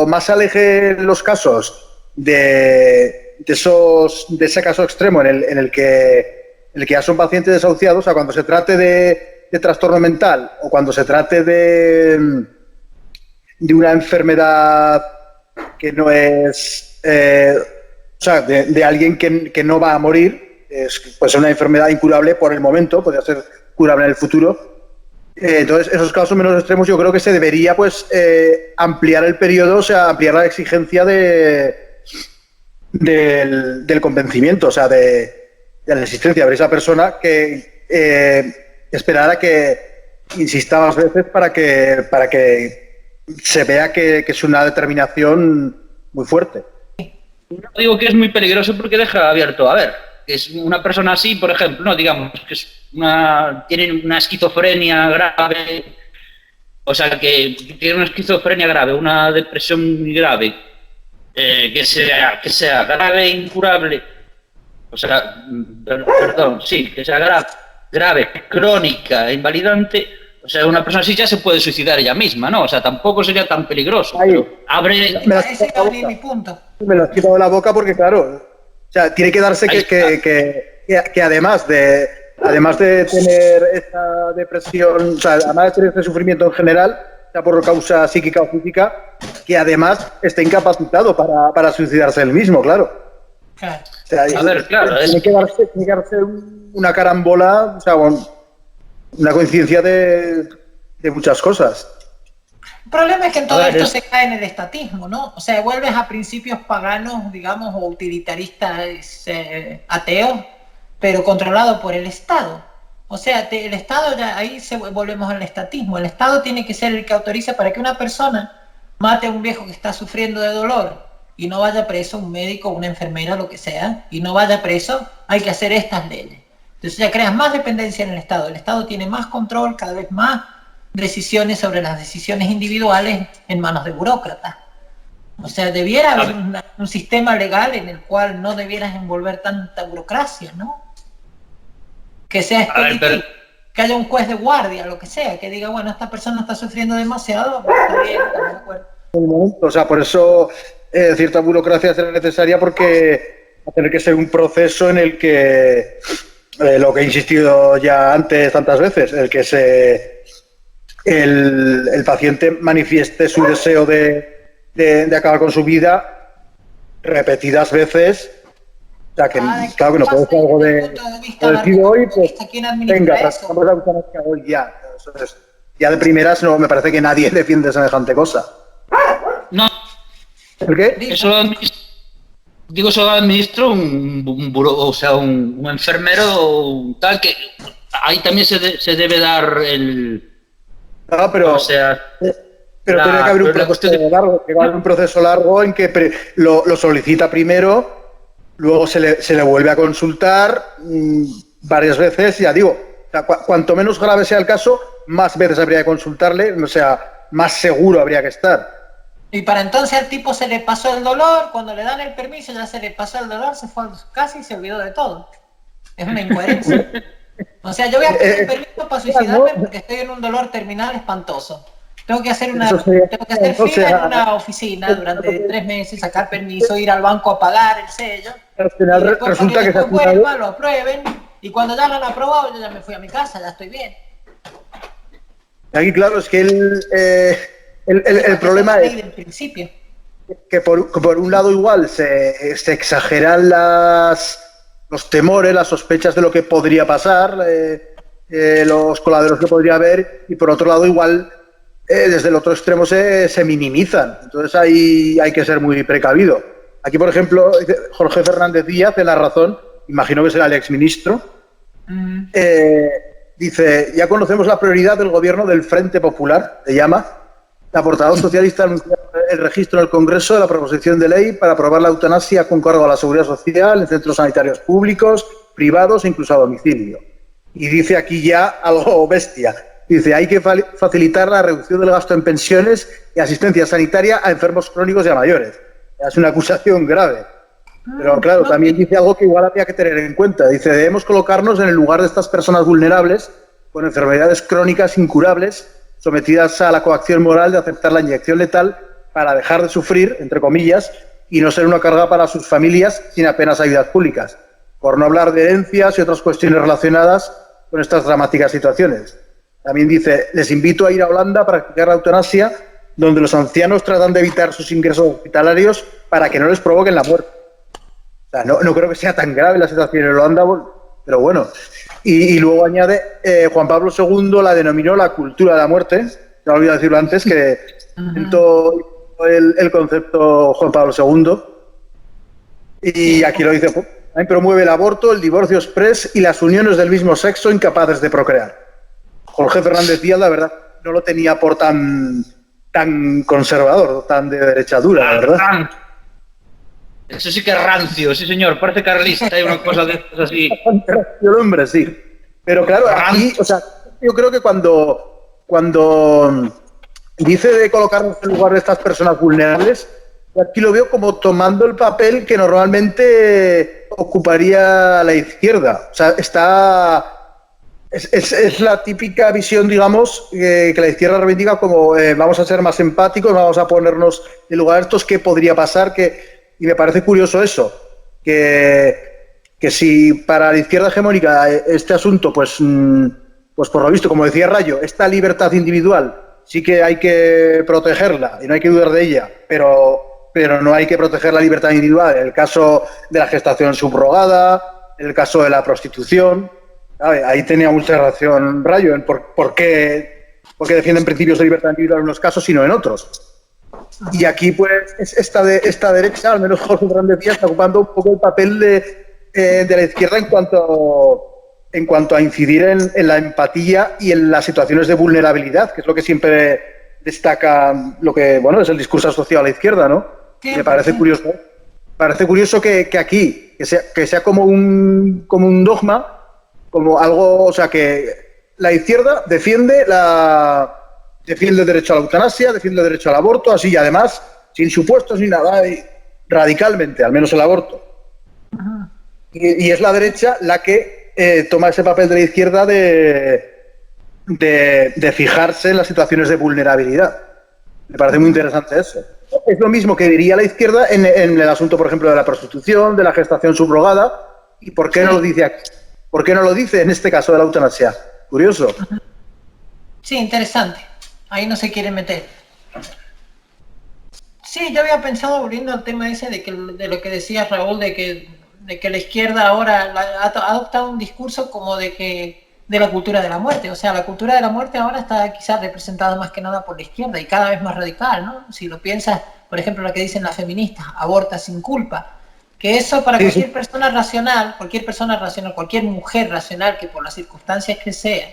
más aleje los casos de ese caso extremo en el que ya son pacientes desahuciados, o sea, cuando se trate de trastorno mental o cuando se trate de una enfermedad que no es, de alguien que no va a morir, pues una enfermedad incurable por el momento, podría ser curable en el futuro. Entonces, esos casos menos extremos yo creo que se debería pues ampliar el periodo, o sea, ampliar la exigencia del convencimiento, o sea, de la existencia de esa persona que esperara que insista más veces para que se vea que es una determinación muy fuerte. No digo que es muy peligroso porque deja abierto. A ver, es una persona así, por ejemplo, no digamos que tiene una esquizofrenia grave, o sea, que tiene una esquizofrenia grave, una depresión muy grave, que sea grave e incurable, o sea, perdón, sí, que sea grave, crónica e invalidante. O sea, una persona así ya se puede suicidar ella misma, ¿no? O sea, tampoco sería tan peligroso. Pero Ese va a venir mi punto. Me lo has quitado de la boca porque, claro, o sea, tiene que darse que además de tener esta depresión, o sea, además de tener este sufrimiento en general, sea por causa psíquica o física, que además esté incapacitado para suicidarse él mismo, claro. Claro. O sea, tiene que darse una carambola, o sea, una coincidencia de muchas cosas. El problema es que en todo esto se cae en el estatismo, ¿no? O sea, vuelves a principios paganos, digamos, o utilitaristas ateos, pero controlado por el Estado. O sea, el Estado, ahí volvemos al estatismo. El Estado tiene que ser el que autoriza para que una persona mate a un viejo que está sufriendo de dolor y no vaya preso, un médico, una enfermera, lo que sea, y no vaya preso, hay que hacer estas leyes. Entonces ya creas más dependencia en el Estado. El Estado tiene más control, cada vez más decisiones sobre las decisiones individuales en manos de burócratas. O sea, debiera haber un sistema legal en el cual no debieras envolver tanta burocracia, ¿no? Que sea expeditivo, que haya un juez de guardia, lo que sea, que diga, bueno, esta persona está sufriendo demasiado, está bien, está de acuerdo. O sea, por eso cierta burocracia será necesaria, porque va a tener que ser un proceso en el que lo que he insistido ya antes tantas veces, el paciente manifieste su deseo de acabar con su vida repetidas veces. O sea, que claro que no puede ser algo lo decido hoy, pues venga, practicamos la eutanasia hoy ya. Entonces, ya de primeras no me parece que nadie defiende semejante cosa. No. ¿El qué? Eso lo administra un enfermero tal, que ahí también se debe dar el... No, pero... O sea... Pero tiene que haber un proceso largo, en que lo solicita primero luego se le vuelve a consultar varias veces, ya digo, o sea, cuanto menos grave sea el caso, más veces habría que consultarle, o sea, más seguro habría que estar. Y para entonces al tipo se le pasó el dolor, cuando le dan el permiso ya se le pasó el dolor, se fue a su casa y se olvidó de todo. Es una incoherencia. O sea, yo voy a pedir permiso para suicidarme porque estoy en un dolor terminal espantoso. Tengo que hacer fila en una oficina durante 3 meses, sacar permiso, ir al banco a pagar el sello. Al final y después, resulta que después vuelva, lo aprueben, y cuando ya lo han aprobado, yo ya me fui a mi casa, ya estoy bien. Aquí, claro, es que el problema es que por un lado igual se exageran los temores, las sospechas de lo que podría pasar, los coladeros que podría haber, y por otro lado igual desde el otro extremo se minimizan. Entonces hay que ser muy precavido. Aquí, por ejemplo, Jorge Fernández Díaz, de La Razón, imagino que será el exministro, dice: ya conocemos la prioridad del gobierno del Frente Popular, se llama. La portavoz socialista anunció el registro en el Congreso de la proposición de ley para aprobar la eutanasia con cargo a la seguridad social en centros sanitarios públicos, privados e incluso a domicilio. Y dice aquí ya algo bestia. Dice: hay que facilitar la reducción del gasto en pensiones y asistencia sanitaria a enfermos crónicos y a mayores. Es una acusación grave. Pero claro, también dice algo que igual había que tener en cuenta. Dice: debemos colocarnos en el lugar de estas personas vulnerables con enfermedades crónicas incurables, sometidas a la coacción moral de aceptar la inyección letal para dejar de sufrir, entre comillas, y no ser una carga para sus familias sin apenas ayudas públicas, por no hablar de herencias y otras cuestiones relacionadas con estas dramáticas situaciones. También dice: les invito a ir a Holanda a practicar la eutanasia, donde los ancianos tratan de evitar sus ingresos hospitalarios para que no les provoquen la muerte. O sea, no creo que sea tan grave la situación en Holanda, pero bueno. Y luego añade, Juan Pablo II la denominó la cultura de la muerte. Se me olvidado decirlo antes, que inventó el concepto Juan Pablo II. Y aquí lo dice: también promueve el aborto, el divorcio exprés y las uniones del mismo sexo incapaces de procrear. Jorge Fernández Díaz, la verdad, no lo tenía por tan conservador, tan de derecha dura, la verdad. Eso sí que es rancio, sí señor, parece carlista, hay una cosa de estas así. El hombre, sí. Pero claro, aquí, o sea, yo creo que cuando dice de colocarnos en lugar de estas personas vulnerables, aquí lo veo como tomando el papel que normalmente ocuparía la izquierda. O sea, es la típica visión, digamos, que la izquierda reivindica como vamos a ser más empáticos, vamos a ponernos en lugar de estos, ¿qué podría pasar? Y me parece curioso eso, que si para la izquierda hegemónica este asunto, pues por lo visto, como decía Rayo, esta libertad individual sí que hay que protegerla y no hay que dudar de ella, pero no hay que proteger la libertad individual en el caso de la gestación subrogada, en el caso de la prostitución. Ahí tenía mucha razón Rayo en por qué defienden principios de libertad individual en unos casos y no en otros. Y aquí, pues, esta derecha, al menos Jorge Fernández Díaz, está ocupando un poco el papel de la izquierda en cuanto a incidir en la empatía y en las situaciones de vulnerabilidad, que es lo que siempre destaca lo que, bueno, es el discurso asociado a la izquierda, ¿no? Sí, me parece curioso. Parece curioso que aquí, que sea como un dogma, como algo, o sea, que la izquierda defiende el derecho a la eutanasia, defiende el derecho al aborto, así, y además, sin supuestos ni nada, radicalmente, al menos el aborto. Y es la derecha la que toma ese papel de la izquierda de fijarse en las situaciones de vulnerabilidad. Me parece muy interesante eso. Es lo mismo que diría la izquierda en el asunto, por ejemplo, de la prostitución, de la gestación subrogada. ¿Y por qué no lo dice aquí? ¿Por qué no lo dice en este caso de la eutanasia? Curioso. Sí, interesante. Ahí no se quiere meter. Sí, yo había pensado, volviendo al tema ese de lo que decía Raúl, de que la izquierda ahora ha adoptado un discurso como de la cultura de la muerte. O sea, la cultura de la muerte ahora está quizás representada más que nada por la izquierda y cada vez más radical, ¿no? Si lo piensas, por ejemplo, lo que dicen las feministas, aborta sin culpa. Que eso para cualquier persona racional, cualquier mujer racional que por las circunstancias que sea,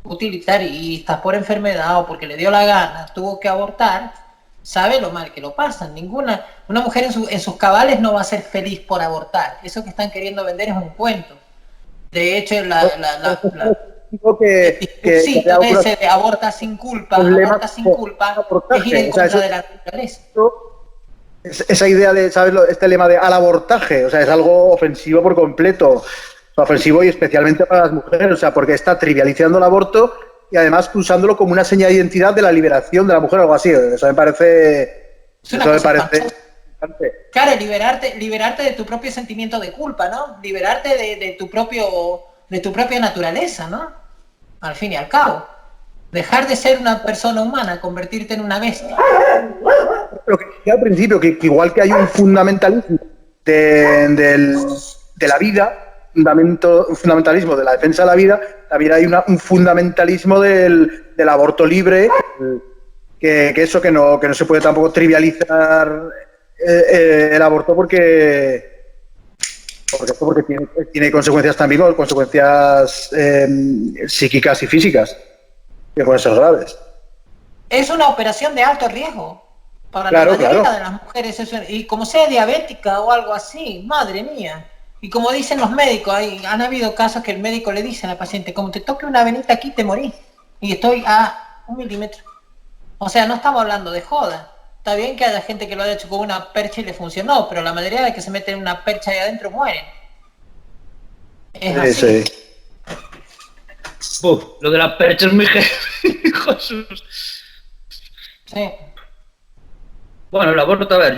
utilitaristas, por enfermedad o porque le dio la gana, tuvo que abortar, sabe lo mal que lo pasan. Una mujer en sus cabales no va a ser feliz por abortar. Eso que están queriendo vender es un cuento. De hecho, el discursito ese de aborta sin culpa, es ir en contra de la naturaleza. Esa idea de, ¿sabes? Este lema de al abortaje, o sea, es algo ofensivo por completo. Ofensivo y especialmente para las mujeres, o sea, porque está trivializando el aborto y además usándolo como una señal de identidad de la liberación de la mujer o algo así. Eso me parece... Claro, liberarte de tu propio sentimiento de culpa, ¿no? Liberarte de tu propia naturaleza, ¿no? Al fin y al cabo. Dejar de ser una persona humana, convertirte en una bestia. Lo que decía al principio, que igual que hay un fundamentalismo de la vida, un fundamentalismo de la defensa de la vida, también hay un fundamentalismo del aborto libre, que no se puede tampoco trivializar el aborto porque tiene consecuencias también, consecuencias psíquicas y físicas, que pueden ser graves. Es una operación de alto riesgo para la mayoría de las mujeres, y como sea diabética o algo así, madre mía. Y como dicen los médicos, han habido casos que el médico le dice a la paciente, como te toque una venita aquí, te morís. Y estoy a 1 milímetro. O sea, no estamos hablando de joda. Está bien que haya gente que lo haya hecho con una percha y le funcionó, pero la mayoría de que se meten una percha ahí adentro mueren. Es así. Sí. Lo de la percha es muy Jesús. Sí. Bueno, el aborto, a ver,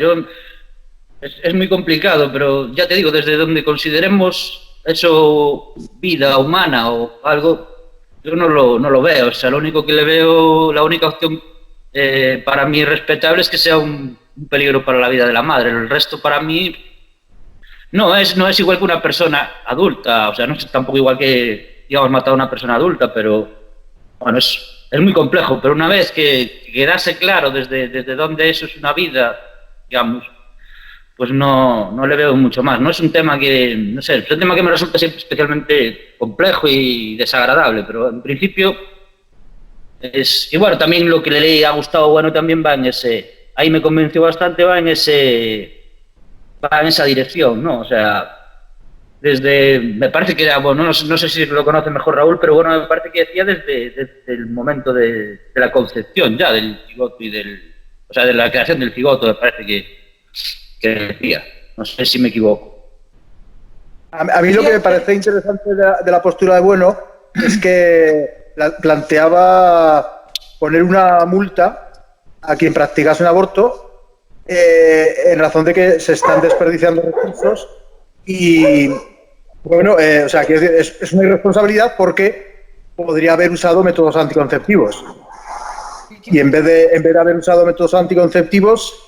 es muy complicado, pero ya te digo, desde donde consideremos eso vida humana o algo, yo no lo veo. O sea, lo único que le veo, la única opción para mí respetable es que sea un peligro para la vida de la madre. El resto para mí no es igual que una persona adulta. O sea, no es tampoco igual que, digamos, matar a una persona adulta, pero bueno, es muy complejo. Pero una vez que quedase claro desde dónde eso es una vida, digamos, pues no le veo mucho más. No es un tema que, no sé, es un tema que me resulta siempre especialmente complejo y desagradable, pero en principio es... Y bueno, también lo que le ha gustado, bueno, también va en ese... Ahí me convenció bastante, va en esa dirección, ¿no? O sea, me parece que era, bueno, no sé si lo conoce mejor Raúl, pero bueno, me parece que decía desde el momento de la concepción ya del cigoto y o sea, de la creación del cigoto, me parece que decía. No sé si me equivoco. A mí lo que me parece interesante de la postura de Bueno es que planteaba poner una multa a quien practicase un aborto en razón de que se están desperdiciando recursos y, bueno, o sea, que es una irresponsabilidad porque podría haber usado métodos anticonceptivos. Y en vez de haber usado métodos anticonceptivos,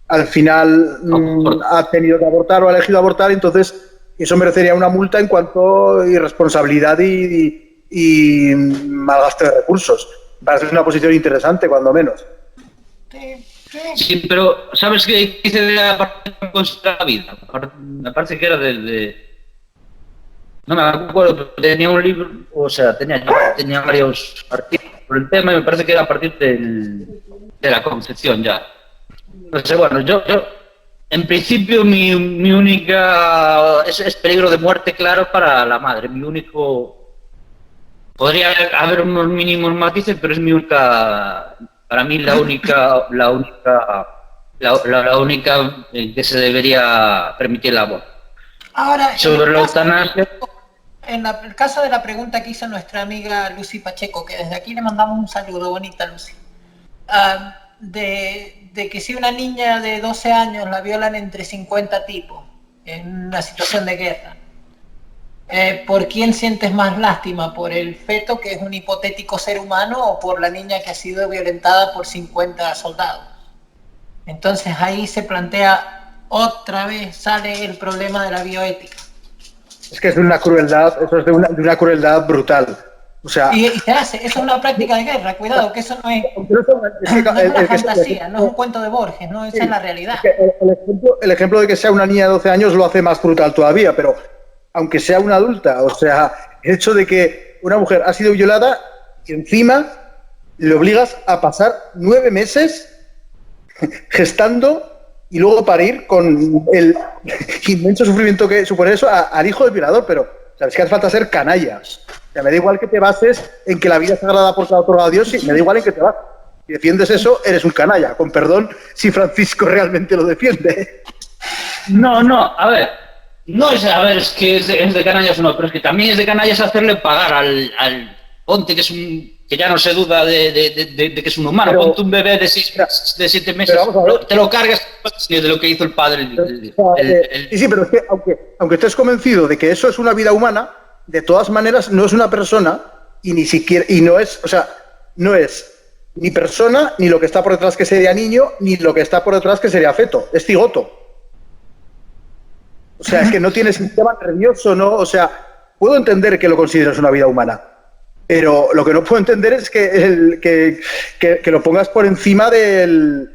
al final ha tenido que abortar o ha elegido abortar, entonces eso merecería una multa en cuanto a irresponsabilidad y mal gasto de recursos. Me parece una posición interesante, cuando menos. Sí, pero ¿sabes qué dice de la parte de la vida? Me parece que era no me acuerdo, pero tenía un libro, o sea, tenía varios artículos sobre el tema y me parece que era a partir de la concepción ya. No sé, bueno, yo en principio mi única es peligro de muerte claro para la madre. Mi único, podría haber unos mínimos matices, pero es mi única, para mí la única en que se debería permitir el aborto. Ahora, sobre la eutanasia. En el caso de la pregunta que hizo nuestra amiga Lucy Pacheco, que desde aquí le mandamos un saludo, bonita Lucy, de que si una niña de 12 años la violan entre 50 tipos en una situación de guerra, ¿por quién sientes más lástima? ¿Por el feto, que es un hipotético ser humano, o por la niña que ha sido violentada por 50 soldados? Entonces ahí se plantea, otra vez sale el problema de la bioética. Es que es de una crueldad, eso es de una crueldad brutal. O sea, y se hace, eso es una práctica de guerra, cuidado, que eso no es una fantasía, no es un cuento de Borges, no, esa es la realidad. El ejemplo de que sea una niña de 12 años lo hace más brutal todavía, pero aunque sea una adulta, o sea, el hecho de que una mujer ha sido violada y encima le obligas a pasar 9 meses gestando y luego parir con el inmenso sufrimiento que supone eso al hijo del violador, pero sabes que hace falta ser canalla. O sea, me da igual que te bases en que la vida es sagrada porque la ha otorgado Dios, y me da igual en que te bases. Si defiendes eso, eres un canalla. Con perdón, si Francisco realmente lo defiende. No, a ver. No es, a ver, es que es de canallas o no, pero es que también es de canallas hacerle pagar al Ponte, que ya no se duda de que es un humano. Pero, ponte un bebé de 7 meses, te lo cargas de lo que hizo el padre. Sí, pero es que aunque estés convencido de que eso es una vida humana, de todas maneras no es una persona y ni siquiera, y no es, o sea, no es ni persona, ni lo que está por detrás que sería niño, ni lo que está por detrás que sería feto, es cigoto. O sea, es que no tiene sistema nervioso, ¿no? O sea, puedo entender que lo consideres una vida humana, pero lo que no puedo entender es que lo pongas por encima del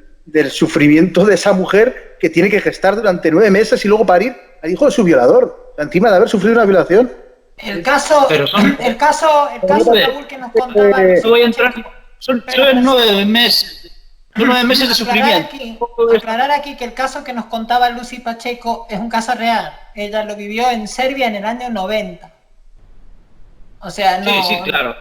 sufrimiento de esa mujer que tiene que gestar durante 9 meses y luego parir al hijo de su violador, encima de haber sufrido una violación. El caso, Raúl, que nos contaba... Voy a entrar, son 9 meses. Son 9 meses de sufrimiento. Aclarar aquí que el caso que nos contaba Lucy Pacheco es un caso real. Ella lo vivió en Serbia en el año 90. O sea, no... Sí, claro.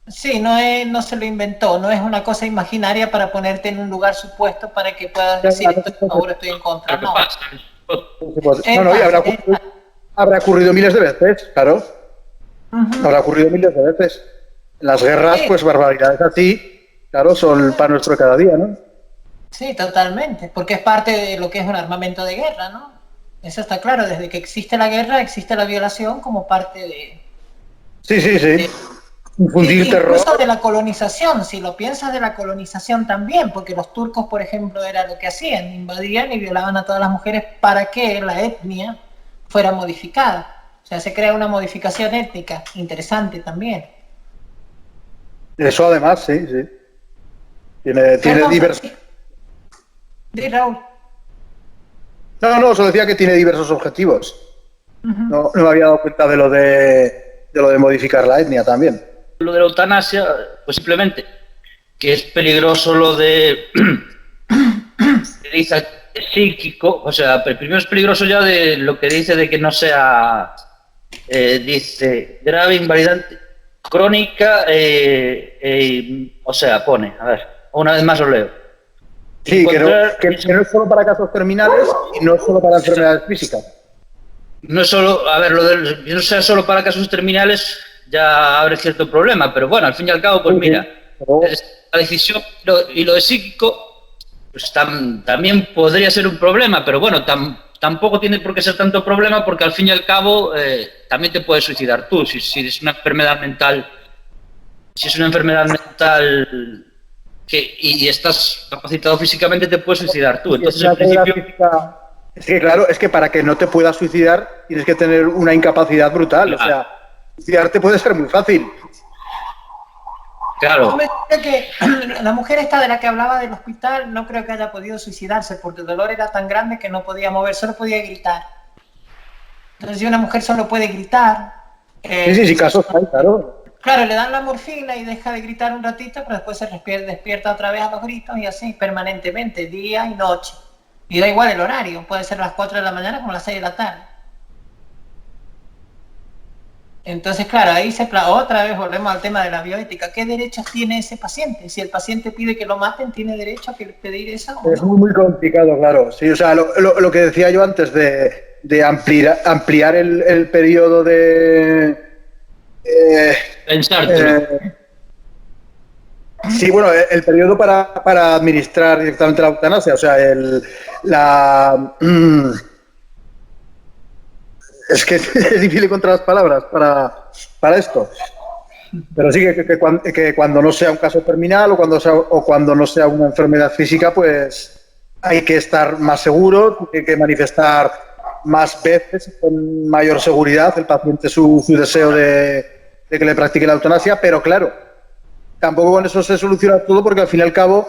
Sí, no se lo inventó, no es una cosa imaginaria para ponerte en un lugar supuesto para que puedas decir estoy a favor, estoy en contra. No. Habrá ocurrido miles de veces, claro. Habrá ocurrido miles de veces. En las guerras, pues barbaridades así... Claro, son para nuestro cada día, ¿no? Sí, totalmente, porque es parte de lo que es un armamento de guerra, ¿no? Eso está claro, desde que existe la guerra, existe la violación como parte de... Sí. Infundir terror. Incluso de la colonización, si lo piensas, de la colonización también, porque los turcos, por ejemplo, era lo que hacían, invadían y violaban a todas las mujeres para que la etnia fuera modificada. O sea, se crea una modificación étnica, interesante también. Eso además, sí. Tiene diversos... Sí, Raúl. No, solo decía que tiene diversos objetivos. No me había dado cuenta de lo de modificar la etnia también. Lo de la eutanasia, pues simplemente que es peligroso lo de dice psíquico, o sea, primero es peligroso ya de lo que dice de que no sea dice grave, invalidante, crónica, o sea, pone, a ver, una vez más lo leo. Sí, que no es solo para casos terminales y no es solo para enfermedades físicas. No es solo, a ver, lo de que no sea solo para casos terminales ya abre cierto problema, pero bueno, al fin y al cabo, pues mira, la decisión y lo de psíquico, pues también podría ser un problema, pero bueno, tampoco tiene por qué ser tanto problema porque al fin y al cabo también te puedes suicidar tú, si es una enfermedad mental, y estás capacitado físicamente te puedes suicidar tú, entonces en principio... Es que claro, es que para que no te puedas suicidar tienes que tener una incapacidad brutal, o sea, suicidarte puede ser muy fácil. Claro. Hombre, creo que la mujer esta de la que hablaba del hospital no creo que haya podido suicidarse porque el dolor era tan grande que no podía mover, solo podía gritar. Entonces si una mujer solo puede gritar... Sí, casos hay, claro. Claro, le dan la morfina y deja de gritar un ratito, pero después se despierta otra vez a los gritos y así permanentemente, día y noche. Y da igual el horario, puede ser a las 4 de la mañana como a las 6 de la tarde. Entonces, claro, ahí otra vez volvemos al tema de la bioética. ¿Qué derechos tiene ese paciente? Si el paciente pide que lo maten, ¿tiene derecho a pedir eso? Es muy complicado, claro. Sí, o sea, lo que decía yo antes de ampliar el periodo de... Pensártelo. Sí, bueno, el periodo para administrar directamente la eutanasia, o sea, es que es difícil encontrar las palabras para esto. Pero sí que cuando no sea un caso terminal o cuando no sea una enfermedad física, pues hay que estar más seguro, hay que manifestar más veces con mayor seguridad el paciente su deseo de que le practique la eutanasia, pero claro, tampoco con eso se soluciona todo porque al fin y al cabo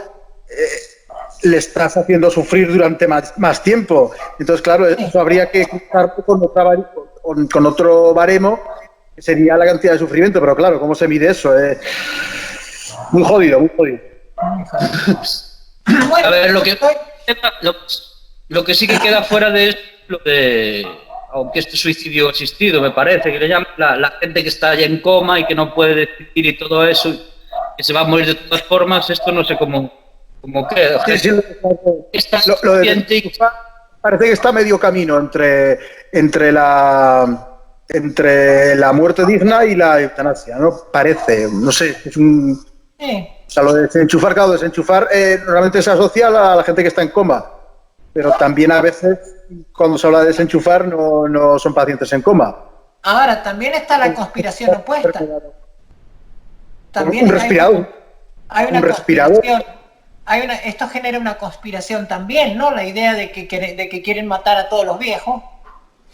le estás haciendo sufrir durante más tiempo. Entonces, claro, eso habría que cruzar con otro baremo, que sería la cantidad de sufrimiento. Pero claro, ¿cómo se mide eso? Muy jodido. Bueno, A ver, lo que sí que queda fuera de esto, lo de, aunque este suicidio asistido, me parece, que le llaman la gente que está ya en coma y que no puede decidir y todo eso, que se va a morir de todas formas, esto no sé cómo queda. Sí, sí, Esta lo de gente desenchufar parece que está medio camino entre la muerte digna y la eutanasia, ¿no? Parece, no sé, es un... sí. O sea, lo de desenchufar, claro, desenchufar normalmente se asocia a la gente que está en coma, pero también a veces cuando se habla de desenchufar no son pacientes en coma. Ahora, también está la conspiración opuesta. También Un respirador. hay una Un respirador. conspiración. Esto genera una conspiración también, ¿no? La idea de que quieren matar a todos los viejos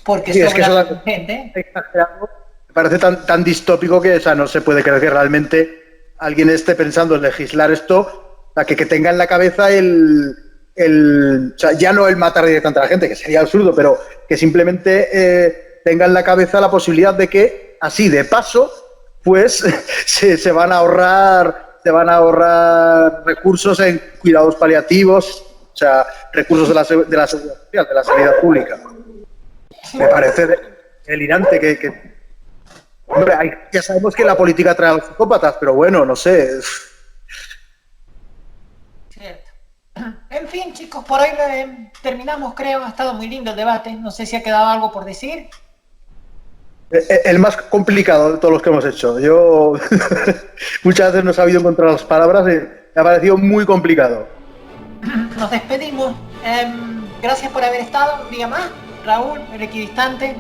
porque Sí, es que sobra eso gente. exagerado. Me parece tan distópico que, o sea, no se puede creer que realmente alguien esté pensando en legislar esto, o sea, que tenga en la cabeza o sea, ya no el matar directamente a la gente, que sería absurdo, pero que simplemente tenga en la cabeza la posibilidad de que, así de paso, pues se van a ahorrar recursos en cuidados paliativos, o sea, recursos de la seguridad social, de la sanidad pública. Me parece delirante que hombre, ya sabemos que la política trae a los psicópatas, pero bueno, no sé. Cierto. En fin, chicos, por hoy terminamos, creo. Ha estado muy lindo el debate. No sé si ha quedado algo por decir. El más complicado de todos los que hemos hecho. Yo muchas veces no he sabido encontrar las palabras y me ha parecido muy complicado. Nos despedimos. Gracias por haber estado un día más. Raúl, el equidistante.